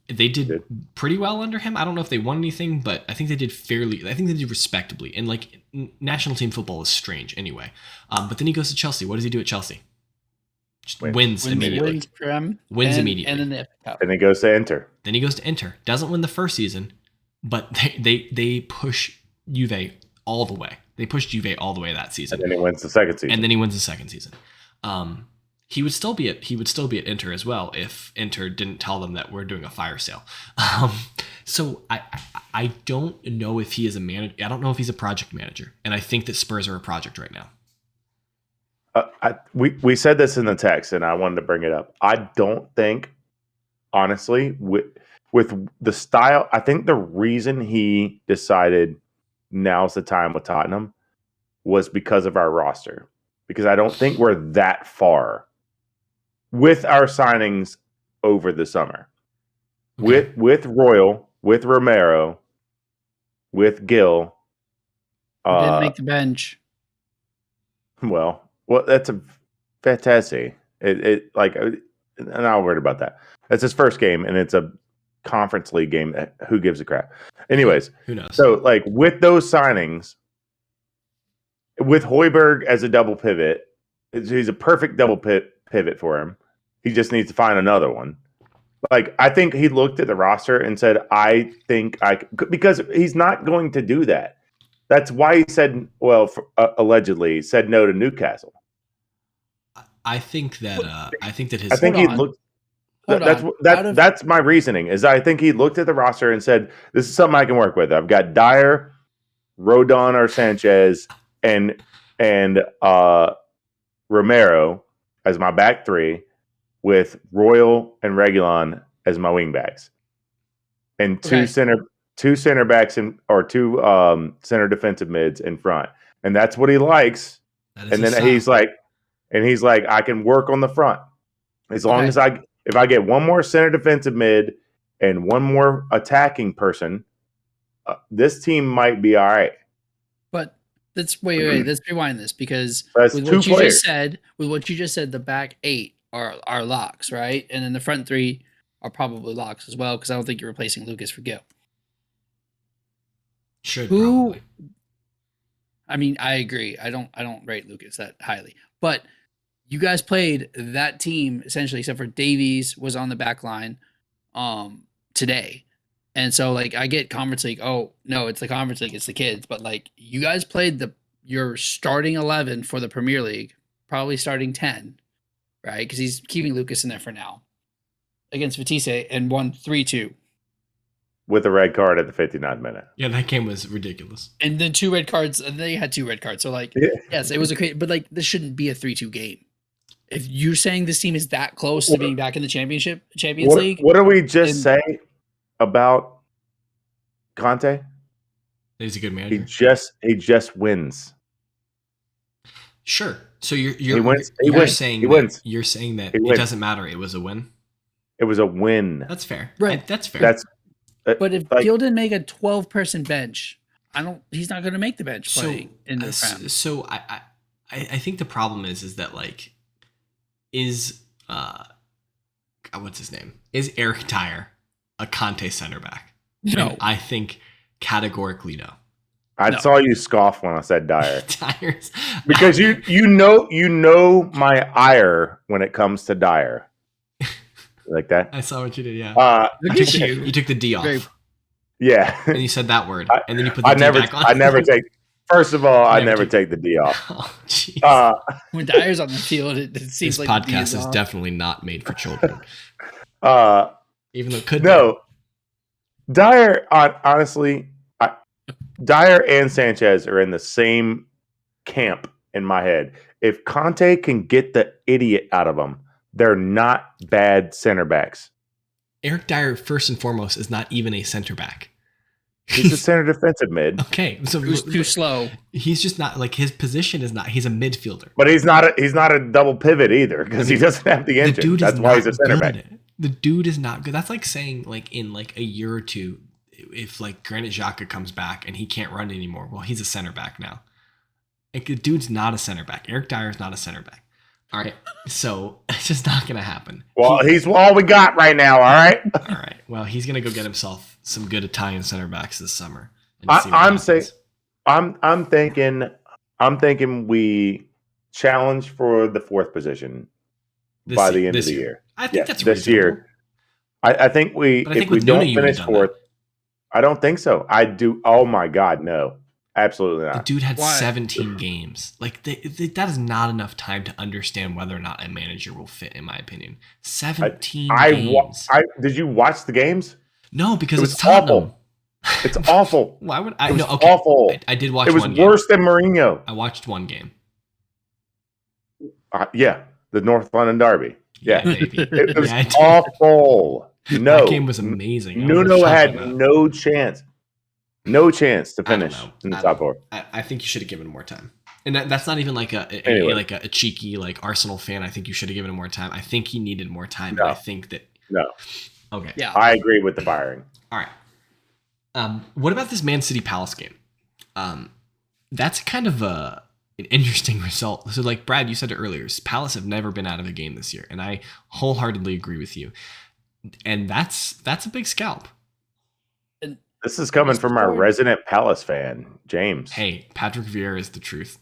They did pretty well under him. I don't know if they won anything, but I think they did fairly. I think they did respectably. And like, national team football is strange anyway. But then he goes to Chelsea. What does he do at Chelsea? Just wins immediately. Wins immediately.
And then the Cup.
And he goes to Inter.
Then he goes to Inter. Doesn't win the first season, but they push Juve all the way. They pushed Juve all the way that season.
And then he wins the second season.
He would still be at Inter as well if Inter didn't tell them that we're doing a fire sale. So I don't know if he is a manager. I don't know if he's a project manager, and I think that Spurs are a project right now.
We said this in the text, and I wanted to bring it up. I don't think, honestly, with the style, I think the reason he decided now's the time with Tottenham was because of our roster. Because I don't think we're that far with our signings over the summer. Okay. With Royal, with Romero, with Gill.
Who didn't make the bench.
Well, that's a fantastic. It like, I'm not worried about that. That's his first game, and it's a conference league game. Who gives a crap? Anyways,
Who knows?
so like with those signings, with Højbjerg as a double pivot, he's a perfect double pivot for him. He just needs to find another one. Like, I think he looked at the roster and said, I think because he's not going to do that. That's why he said, allegedly said no to Newcastle.
I think that his.
I think he looked. That's my reasoning. Is I think he looked at the roster and said, "This is something I can work with. I've got Dyer, Rodon or Sanchez, and Romero as my back three, with Royal and Reguilon as my wing backs, and two center backs or two center defensive mids in front, and that's what he likes. And then he's like, I can work on the front as long as if I get one more center defensive mid and one more attacking person, this team might be all right.
But let's rewind this, because
with what you
just said, the back 8 are locks, right? And then the front 3 are probably locks as well, because I don't think you're replacing Lucas for Gill.
Probably.
I mean, I agree. I don't rate Lucas that highly, but you guys played that team essentially, except for Davies was on the back line today. And so, like, I get Conference League. Oh, no, it's the Conference League. It's the kids. But, like, you guys played your starting 11 for the Premier League, probably starting 10, right? Because he's keeping Lucas in there for now, against Vitesse, and won 3-2.
With a red card at the 59th minute.
Yeah, that game was ridiculous.
And then 2 red cards. And they had 2 red cards. So, like, yes, it was but, like, this shouldn't be a 3-2 game. If you're saying this team is that close to being back in the Champions League.
What did we just say about Conte?
He's a good manager.
He just wins.
Sure. So you're saying that it doesn't matter. It was a win.
It was a win.
That's fair.
Right.
That's fair.
But if Gill didn't make a 12-person bench, he's not going to make the bench play in the round.
So I think the problem is that, like, what's his name? Is Eric Dyer a Conte center back?
No.
And I think categorically no.
I saw you scoff when I said Dyer.
Dyer's
because you know my ire when it comes to Dyer. Like that?
I saw what you did, yeah.
You
took the D off.
Yeah.
And you said that word. And then you put the D back on.
I never take the D off.
Oh, jeez.
When Dyer's on the field, it seems
this
like
podcast is definitely not made for children. Even though it could
be. Dyer, honestly, Dyer and Sanchez are in the same camp in my head. If Conte can get the idiot out of them, they're not bad center backs.
Eric Dyer, first and foremost, is not even a center back.
He's a center defensive mid.
Okay, so
he's too slow.
He's just not, like, his position is not. He's a midfielder,
but he's not a double pivot either, because he doesn't have the engine. That's why he's a center back.
The dude is not good. That's like saying, like, in like a year or two, if like Granit Xhaka comes back and he can't run anymore, well, he's a center back now. Like, the dude's not a center back. Eric Dyer is not a center back. All right, so it's just not going to happen.
Well, he's all we got right now. All right.
All right. Well, he's going to go get himself some good Italian center backs this summer.
I'm thinking we challenge for the 4th position by the end of the year.
I think that's
this year. I think if we don't finish 4th, I don't think so. I do. Oh my God, no. Absolutely not.
The dude had 17 games. Like, that is not enough time to understand whether or not a manager will fit, in my opinion. 17 games.
Did you watch the games?
No, because
it's Tottenham. It's awful.
Why would I?
It was awful.
I did watch one game.
It was worse than Mourinho.
I watched one game.
Yeah, the North London Derby. Yeah,
maybe.
It was awful. No.
That game was amazing.
Nuno had no chance. No chance to finish in the top 4.
I think you should have given him more time, and that's not even like a cheeky, like, Arsenal fan. I think you should have given him more time. I think he needed more time.
No.
But I think that
no.
Okay.
Yeah,
I agree with the firing.
All right. What about this Man City Palace game? That's kind of an interesting result. So, like Brad, you said it earlier, Palace have never been out of a game this year, and I wholeheartedly agree with you. And that's a big scalp.
This is coming from our resident Palace fan, James.
Hey, Patrick Vieira is the truth.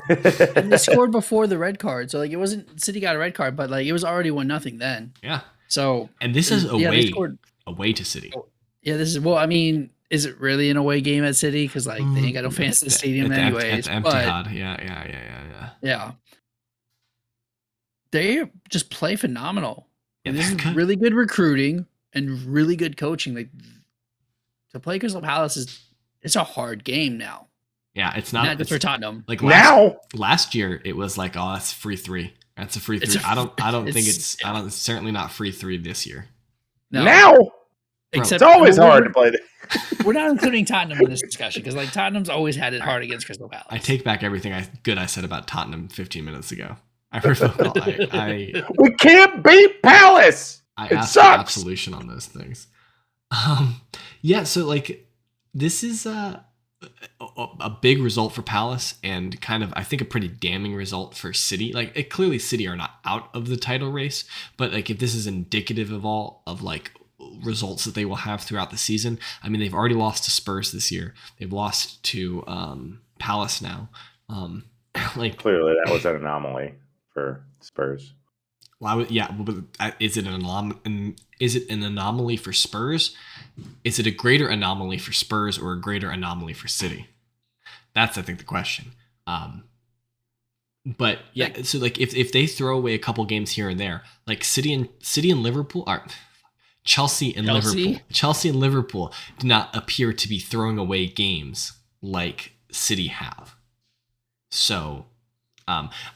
And they scored before the red card, so like it wasn't City got a red card, but like it was already 1-0 then.
Yeah.
So
and this is away to City.
Yeah, this is I mean, is it really an away game at City? Because like they ain't got no fans in the stadium anyways.
It's empty hot. Yeah.
They just play phenomenal.
Yeah,
this is really good recruiting and really good coaching. Like to play Crystal Palace it's a hard game now.
Yeah, it's not
just for Tottenham.
Like last year, it was like, oh, that's free 3. That's a free 3. I don't think it's certainly not free 3 this year.
No.
Now,
except
it's always hard to play.
We're not including Tottenham in this discussion because like Tottenham's always had it hard against Crystal Palace.
I take back everything I said about Tottenham 15 minutes ago.
We can't beat Palace.
I asked for absolution on those things. Yeah, so like this is a big result for Palace and kind of I think a pretty damning result for City. Like clearly City are not out of the title race, but like if this is indicative of all of like results that they will have throughout the season. I mean, they've already lost to Spurs this year. They've lost to Palace now. Like
clearly that was an anomaly for Spurs.
Well, is it an anomaly for Spurs? Is it a greater anomaly for Spurs or a greater anomaly for City? That's, I think, the question. But yeah, so like if they throw away a couple games here and there, like City and Liverpool are Chelsea and Liverpool do not appear to be throwing away games like City have. So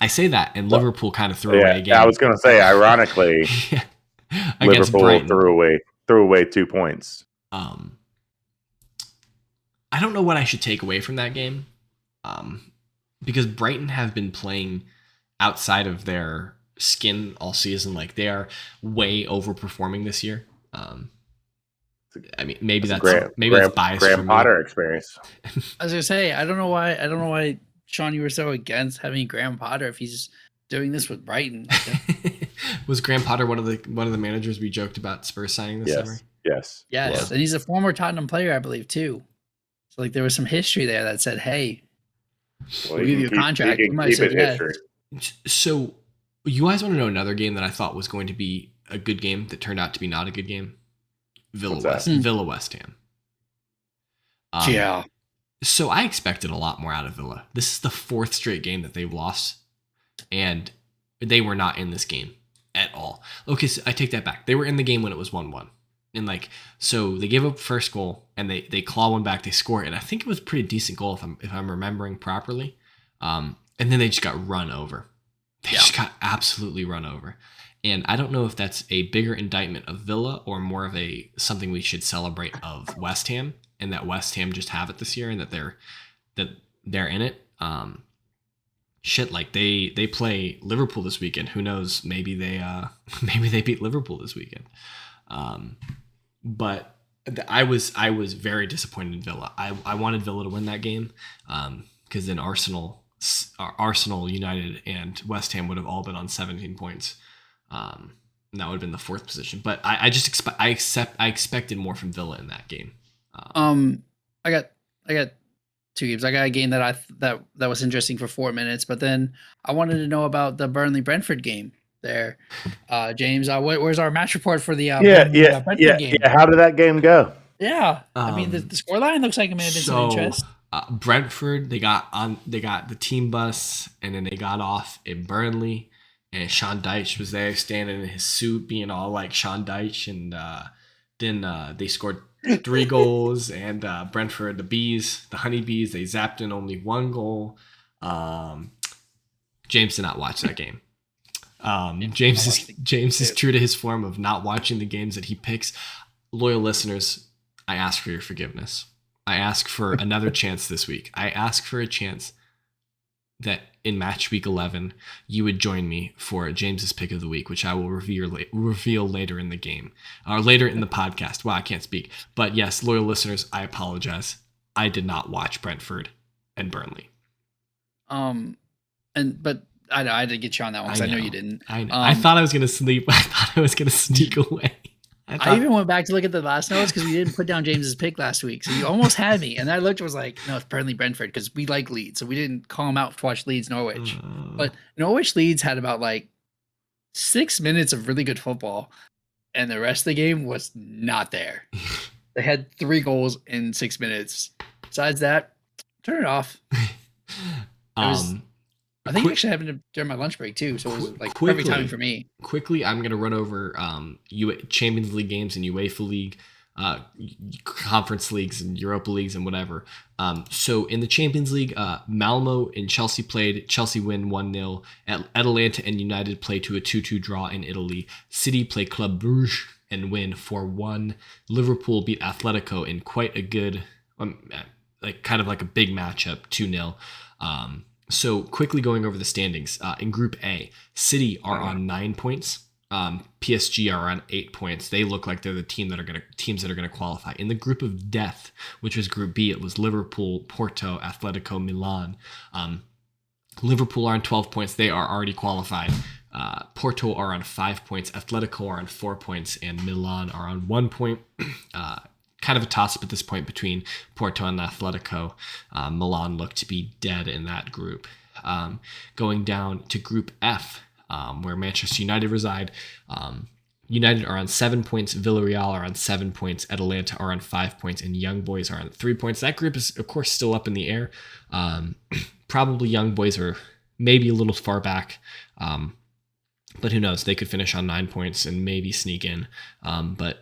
I say that, and Liverpool kind of threw away a game.
I was going to say, ironically, Liverpool threw away 2 points.
I don't know what I should take away from that game, because Brighton have been playing outside of their skin all season. Like they are way overperforming this year. I mean, maybe that's biased.
Graham Potter experience.
I was gonna say, I don't know why, Sean, you were so against having Graham Potter if he's doing this with Brighton.
Was Graham Potter one of the managers we joked about Spurs signing this summer?
Yes.
And he's a former Tottenham player, I believe, too. So like there was some history there that said, "Hey, we'll give you a contract." You might say yes.
So you guys want to know another game that I thought was going to be a good game that turned out to be not a good game? Villa West Ham.
Yeah.
So I expected a lot more out of Villa. This is the 4th straight game that they've lost, and they were not in this game at all. Okay, so I take that back. They were in the game when it was 1-1. And so they gave up first goal and they claw one back, they score it. And I think it was a pretty decent goal if I'm remembering properly. And then they just got run over. They just got absolutely run over. And I don't know if that's a bigger indictment of Villa or more of something we should celebrate of West Ham, and that West Ham just have it this year and that they're in it. Like they play Liverpool this weekend. Who knows? Maybe they beat Liverpool this weekend. But I was very disappointed in Villa. I wanted Villa to win that game because then Arsenal, United, and West Ham would have all been on 17 points. And that would have been the 4th position. But I expected more from Villa in that game.
I got 2 games. I got a game that was interesting for 4 minutes, but then I wanted to know about the Burnley-Brentford game. There, James. Where's our match report for the Brentford game?
Yeah. How did that game go?
Yeah, I mean the scoreline looks like it may have been some interest.
Brentford, they got the team bus, and then they got off in Burnley, and Sean Dyche was there standing in his suit, being all like Sean Dyche, and then they scored 3 goals, and Brentford, the honeybees, they zapped in only 1 goal. James did not watch that game. James is true to his form of not watching the games that he picks. Loyal listeners, I ask for your forgiveness. I ask for another chance this week. I ask for a chance that in match week 11, you would join me for James's pick of the week, which I will reveal later in the game or later in the podcast. Wow, I can't speak. But yes, loyal listeners, I apologize. I did not watch Brentford and Burnley.
But I had to get you on that one because I know you didn't.
I know. I thought I was going to sleep. I thought I was going to sneak away.
I even went back to look at the last notes because we didn't put down James's pick last week. So you almost had me. And I looked and was like, no, it's Burnley Brentford because we like Leeds. So we didn't call him out to watch Leeds Norwich. But Norwich Leeds had about like 6 minutes of really good football. And the rest of the game was not there. They had 3 goals in 6 minutes. Besides that, turn it off. I think it actually happened during my lunch break too, so it was like perfect timing for me.
Quickly, I'm going to run over Champions League games and UEFA League, Conference Leagues and Europa Leagues and whatever. So in the Champions League, Malmo and Chelsea played. Chelsea win 1-0. Atalanta and United play to a 2-2 draw in Italy. City play Club Brugge and win 4-1. Liverpool beat Atletico in quite a good, kind of like a big matchup, 2-0. So quickly going over the standings, in Group A, City are on 9 points. PSG are on 8 points. They look like they're the teams that are going to qualify. In the Group of Death, which was Group B, it was Liverpool, Porto, Atletico, Milan. Liverpool are on 12 points. They are already qualified. Porto are on 5 points. Atletico are on 4 points, and Milan are on 1 point. Kind of a toss-up at this point between Porto and Atletico. Milan look to be dead in that group. Going down to Group F, where Manchester United reside. United are on 7 points. Villarreal are on 7 points. Atalanta are on 5 points. And Young Boys are on 3 points. That group is, of course, still up in the air. Probably Young Boys are maybe a little far back. But who knows? They could finish on 9 points and maybe sneak in. But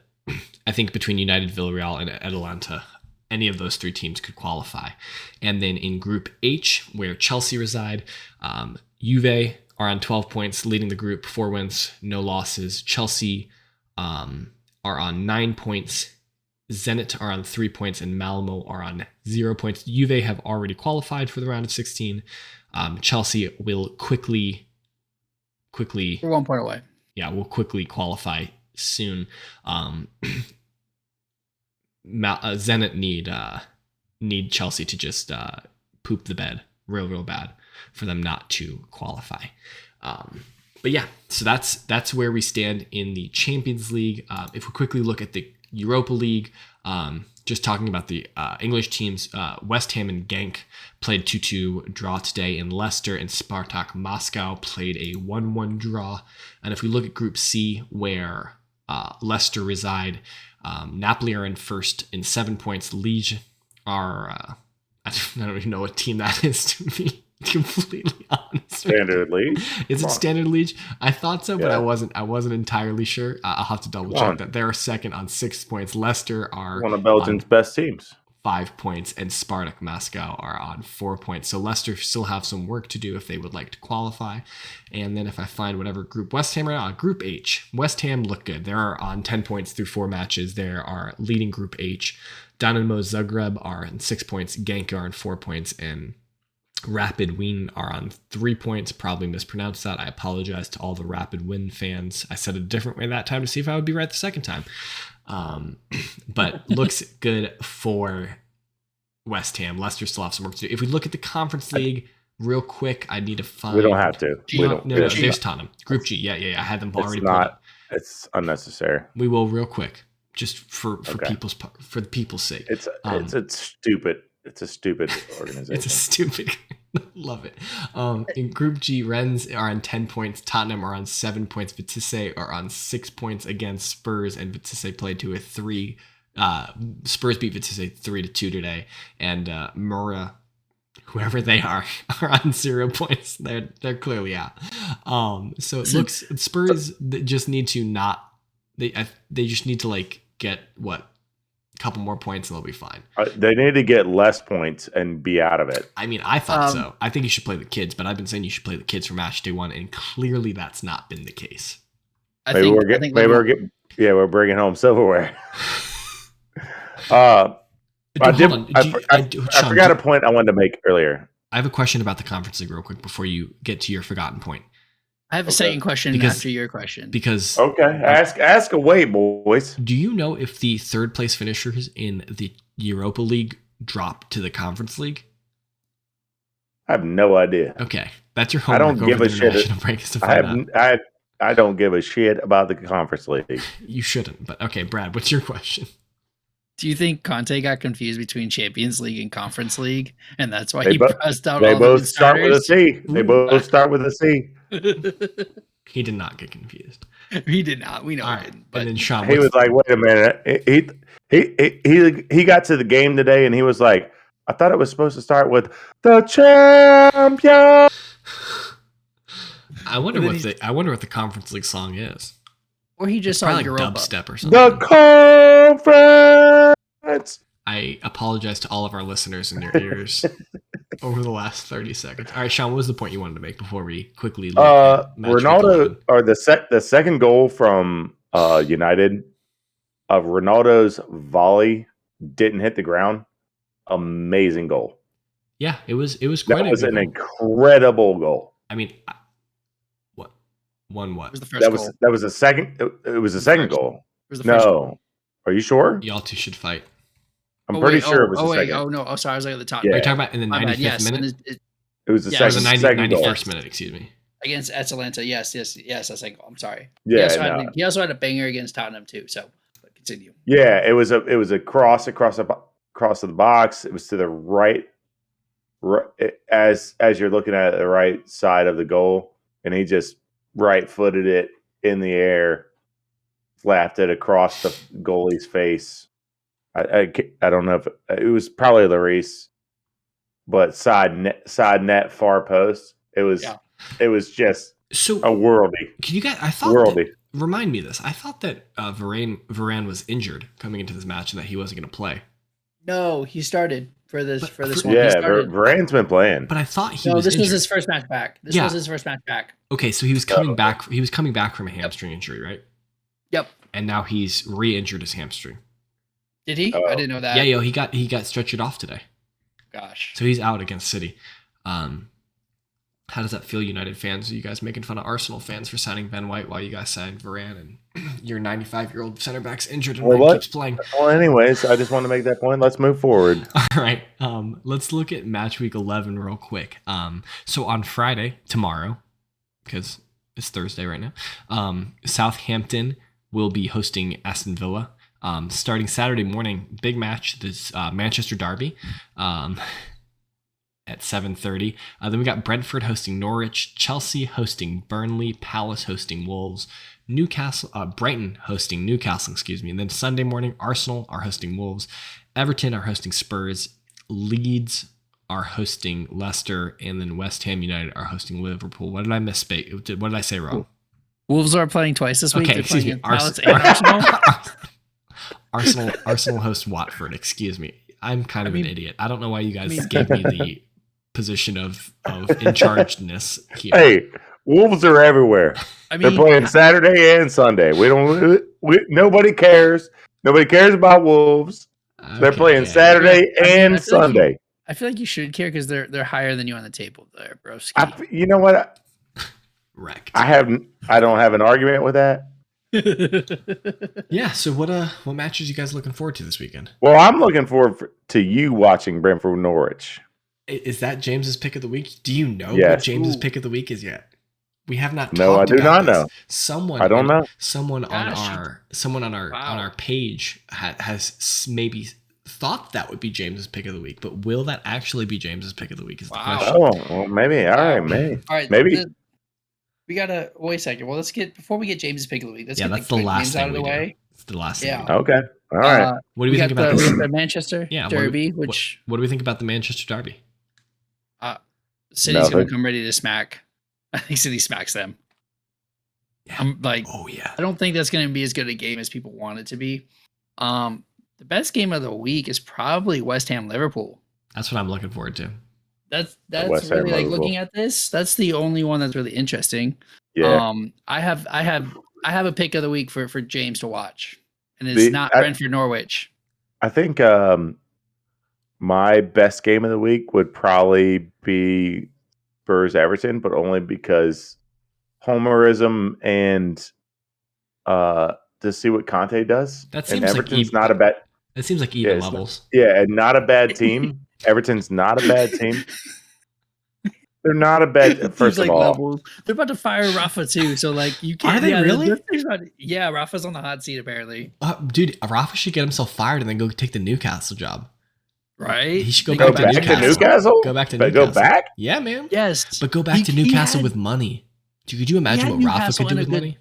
I think between United, Villarreal, and Atalanta, any of those 3 teams could qualify. And then in Group H, where Chelsea reside, Juve are on 12 points, leading the group, 4 wins, no losses. Chelsea are on 9 points. Zenit are on 3 points, and Malmo are on 0 points. Juve have already qualified for the round of 16. Chelsea will quickly.
We're 1 point away.
Yeah, will quickly qualify soon. Zenit need Chelsea to just poop the bed real bad for them not to qualify. But yeah, so that's where we stand in the Champions League. If we quickly look at the Europa League, just talking about the English teams, West Ham and Genk played 2-2 draw today, and Leicester and Spartak Moscow played a 1-1 draw. And if we look at Group C, where Leicester reside, Napoli are in first in 7 points. Liege are, I don't even know what team that is, to be completely honest.
Standard League.
Is it Standard League? I thought so, but I wasn't entirely sure. I'll have to double check that. They're second on 6 points. Leicester are
one of Belgium's best teams.
5 points, and Spartak Moscow are on 4 points. So Leicester still have some work to do if they would like to qualify. And then if I find whatever group West Ham are on, Group H, West Ham look good. They're on 10 points through 4 matches. They are leading Group H. Dynamo Zagreb are on 6 points. Genk are on 4 points, and Rapid Wien are on 3 points. Probably mispronounced that. I apologize to all the Rapid Wien fans. I said it a different way that time to see if I would be right the second time. But looks good for West Ham. Leicester still have some work to do. If we look at the Conference League real quick, I need to find.
We don't have to.
No, there's Tottenham. Group G. Yeah. I had them already.
It's unnecessary.
We will real quick, just for the people's sake.
It's a stupid. It's a stupid organization.
It's a stupid. Love it. In Group G, Rennes are on 10 points. Tottenham are on 7 points. Vitesse are on 6 points against Spurs, and Vitesse played to a 3. Spurs beat Vitesse 3-2 today, and Mura, whoever they are on 0 points. They're clearly out. So it looks Spurs just need to not. They just need to get what. Couple more points and they'll be fine.
They need to get less points and be out of it.
I mean, I thought so. I think you should play the kids, but I've been saying you should play the kids for match day 1, and clearly that's not been the case.
We're bringing home silverware. I forgot a point I wanted to make earlier.
I have a question about the Conference League real quick before you get to your forgotten point.
I have a second question after your question.
Because
ask away, boys.
do you know if the third place finishers in the Europa League drop to the Conference League?
I have no idea.
Okay, that's your
I
homework.
don't give a shit. I don't give a shit about the Conference League.
You shouldn't, but okay, Brad, what's your question?
Do you think Conte got confused between Champions League and Conference League, and that's why
They
he
bo-
buzzed out
They
all the
both
good
start with a
starters?
C. They both start with a C.
He did not get confused.
He did not. We know
All
he
right,
didn't. But
and then Sean,
He was like, "Wait a minute." He got to the game today, and he was like, "I thought it was supposed to start with the champion."
I wonder what the Conference League song is.
or he just
It's
saw
probably like
Europa.
dubstep or something.
The conference.
I apologize to all of our listeners in their ears over the last 30 seconds. All right, Sean, what was the point you wanted to make before we quickly look at match week 11?
Ronaldo, or the second goal from United of Ronaldo's volley didn't hit the ground. Amazing goal.
Yeah, it was quite
That was an
goal.
incredible goal.
I mean, what?
It was the first goal.
That was the second. It was the second goal.
It was the first goal.
No, are you sure?
Y'all two should fight.
I'm pretty sure it was the second.
Oh no! Oh, sorry. I was like at the top.
Yeah.
Are you talking about in the 95th minute?
It was the
Yeah,
second.
It was the
second goal.
91st minute. Excuse me.
Against Atalanta. Yes. That's like. I'm sorry.
Yeah,
he also had a banger against Tottenham too. So continue.
Yeah, it was a cross across the box. It was to the right as you're looking at the right side of the goal, and he just right-footed it in the air, slapped it across the goalie's face. I don't know if it was probably Lloris, but side net far post. It was just
so
a worldie.
Can you guys? I thought
worldie.
Remind me of this. I thought that Varane was injured coming into this match and that he wasn't going to play.
No, he started for this one.
Yeah, Varane's been playing.
But I thought
this
was
was his first match back. This was his first match back.
Okay, so he was coming back. He was coming back from a hamstring injury, right?
Yep.
And now he's re-injured his hamstring.
Did he? I didn't know that.
Yeah, he got stretched off today.
Gosh.
So he's out against City. How does that feel, United fans? Are you guys making fun of Arsenal fans for signing Ben White while you guys signed Varane and your 95-year-old center back's injured and keeps playing?
Well, anyways, I just want to make that point. Let's move forward.
All right. Let's look at match week 11 real quick. So on Friday, tomorrow, because it's Thursday right now, Southampton will be hosting Aston Villa. Starting Saturday morning, big match, this Manchester Derby. At 7:30. Then we got Brentford hosting Norwich, Chelsea hosting Burnley, Palace hosting Wolves, Brighton hosting Newcastle, and then Sunday morning, Arsenal are hosting Wolves, Everton are hosting Spurs, Leeds are hosting Leicester, and then West Ham United are hosting Liverpool. What did I misspeak? What did I say wrong?
Wolves are playing twice this week.
Okay, excuse me. Arsenal hosts Watford. Excuse me. I'm kind of an idiot. I don't know why you guys gave me the position of in chargeness here.
Hey, Wolves are everywhere. They're playing Saturday and Sunday. Nobody cares. Nobody cares about Wolves. Okay, they're playing Saturday and Sunday.
I feel like you should care because they're higher than you on the table there, broski.
You know what?
Wrecked.
I don't have an argument with that.
Yeah, so what matches you guys looking forward to this weekend?
Well, I'm looking forward to you watching Brentford Norwich.
Is that James's pick of the week? Do you know what James's pick of the week is yet? We have not.
No, I do not know.
Someone.
I don't know.
Someone on our page has maybe thought that would be James's pick of the week, but will that actually be James's pick of the week? Is the question.
Oh, well, maybe. All right, maybe.
All right,
maybe.
We gotta wait a second. Well, before we get James's pick of the week, let's get
that's
the
last thing
out of the way.
It's the last thing.
Yeah.
Okay. All right.
What do we think about this?
The Manchester Derby?
What do we think about the Manchester Derby?
City's gonna come ready to smack. I think City smacks them.
Yeah.
I'm like,
I
don't think that's gonna be as good a game as people want it to be. The best game of the week is probably West Ham Liverpool.
That's what I'm looking forward to.
That's really like looking at this. That's the only one that's really interesting.
Yeah.
I have a pick of the week for James to watch, and it's not Brentford Norwich.
I think my best game of the week would probably be Spurs Everton, but only because homerism and to see what Conte does.
That
And
seems like
Everton's not a bad.
It seems like
Yeah,
even
it's
levels.
and not a bad team. Everton's not a bad team. They're not a bad.
It
First
seems
of
like
all,
levels. They're about to fire Rafa too, so like you can't.
Are they really?
Yeah, Rafa's on the hot seat apparently.
Dude, Rafa should get himself fired and then go take the Newcastle job.
Right?
He should go
They
back to Newcastle. Go back to Newcastle.
Go back?
Yeah, man.
Yes,
But go back to Newcastle with money. Dude, could you imagine what Rafa could do with money?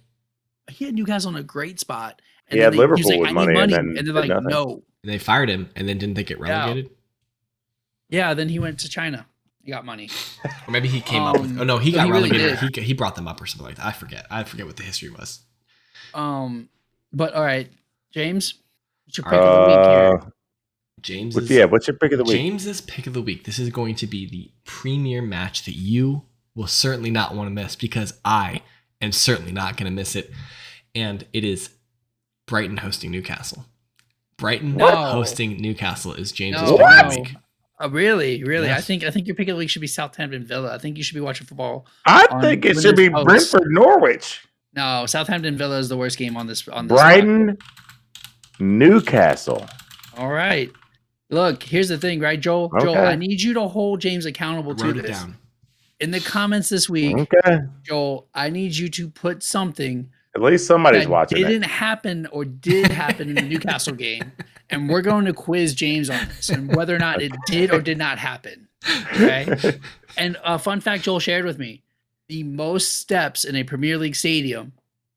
He had Newcastle in a great spot.
And he had Liverpool with money, and
they're like,
nothing.
no.
And they fired him, and then didn't they get relegated?
Yeah, then he went to China. He got money.
Or maybe he came up with. Oh no, he got relegated.
Really
he brought them up or something like that. I forget what the history was.
But all right, James, what's your pick of the week here?
What's your pick of the week?
James's pick of the week. This is going to be the premier match that you will certainly not want to miss, because I am certainly not going to miss it. And it is Brighton hosting Newcastle. Brighton hosting Newcastle is James's pick of the week.
Really?
Yes.
I think your pick of the week should be Southampton Villa. I think you should be watching football.
I think it should be Brentford Norwich.
No, Southampton Villa is the worst game on this.
Brighton Newcastle.
All right. Look, here's the thing, right, Joel?
Okay.
Joel, I need you to hold James accountable to this.
Down.
In the comments this week,
okay.
Joel, I need you to put something.
At least somebody's watching.
Didn't happen or did happen in the Newcastle game, and we're going to quiz James on this and whether or not it did or did not happen. Okay. And a fun fact Joel shared with me: the most steps in a Premier League stadium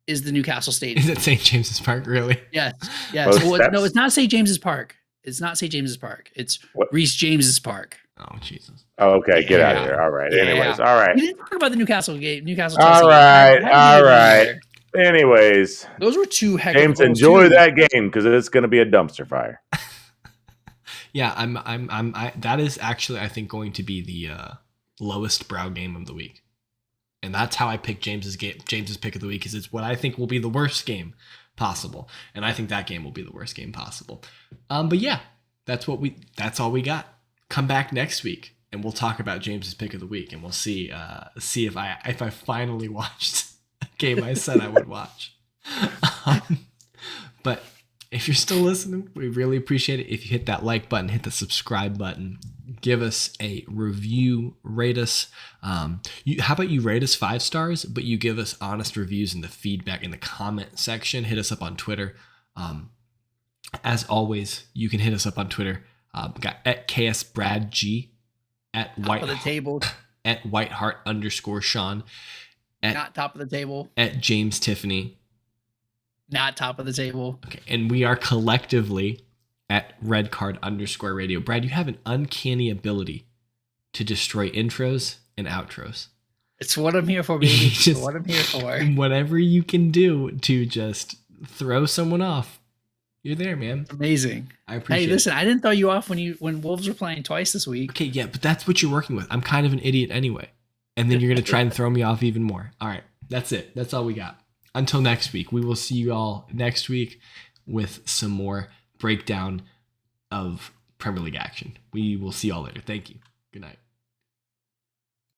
is the Newcastle Stadium.
Is it St. James's Park? Really?
Yes.
Well,
no, it's not St. James's Park. It's not St. James's Park. It's Reece James's Park.
Oh Jesus!
Oh, okay, get out of here. All right.
Yeah.
Anyways, all right.
We didn't talk about the Newcastle game. Newcastle.
All right. Anyways,
those were two heck
James,
of goals
enjoy
too.
that game because it's going to be a dumpster fire.
Yeah, that is actually, I think, going to be the lowest brow game of the week, and that's how I pick James's pick of the week, because it's what I think will be the worst game possible, and I think that game will be the worst game possible. But yeah, that's all we got. Come back next week, and we'll talk about James's pick of the week, and we'll see if I finally watched a game I said I would watch. But if you're still listening, we really appreciate it if you hit that like button, hit the subscribe button, give us a review, rate us. How about you rate us 5 stars, but you give us honest reviews in the feedback in the comment section. Hit us up on Twitter. As always, you can hit us up on Twitter. Got at KSBradG, at
Top of the table.
At Whiteheart_Sean,
Not top of the table.
at James Tiffany.
Not top of the table.
Okay, and we are collectively at Redcard_Radio. Brad, you have an uncanny ability to destroy intros and outros.
It's what I'm here for, baby. It's what I'm here for.
Whatever you can do to just throw someone off, you're there, man.
Amazing.
I appreciate it.
Hey, listen, I didn't throw you off when Wolves were playing twice this week.
Okay, yeah, but that's what you're working with. I'm kind of an idiot anyway. And then you're going to try and throw me off even more. All right, that's it. That's all we got. Until next week, we will see you all next week with some more breakdown of Premier League action. We will see you all later. Thank you. Good night.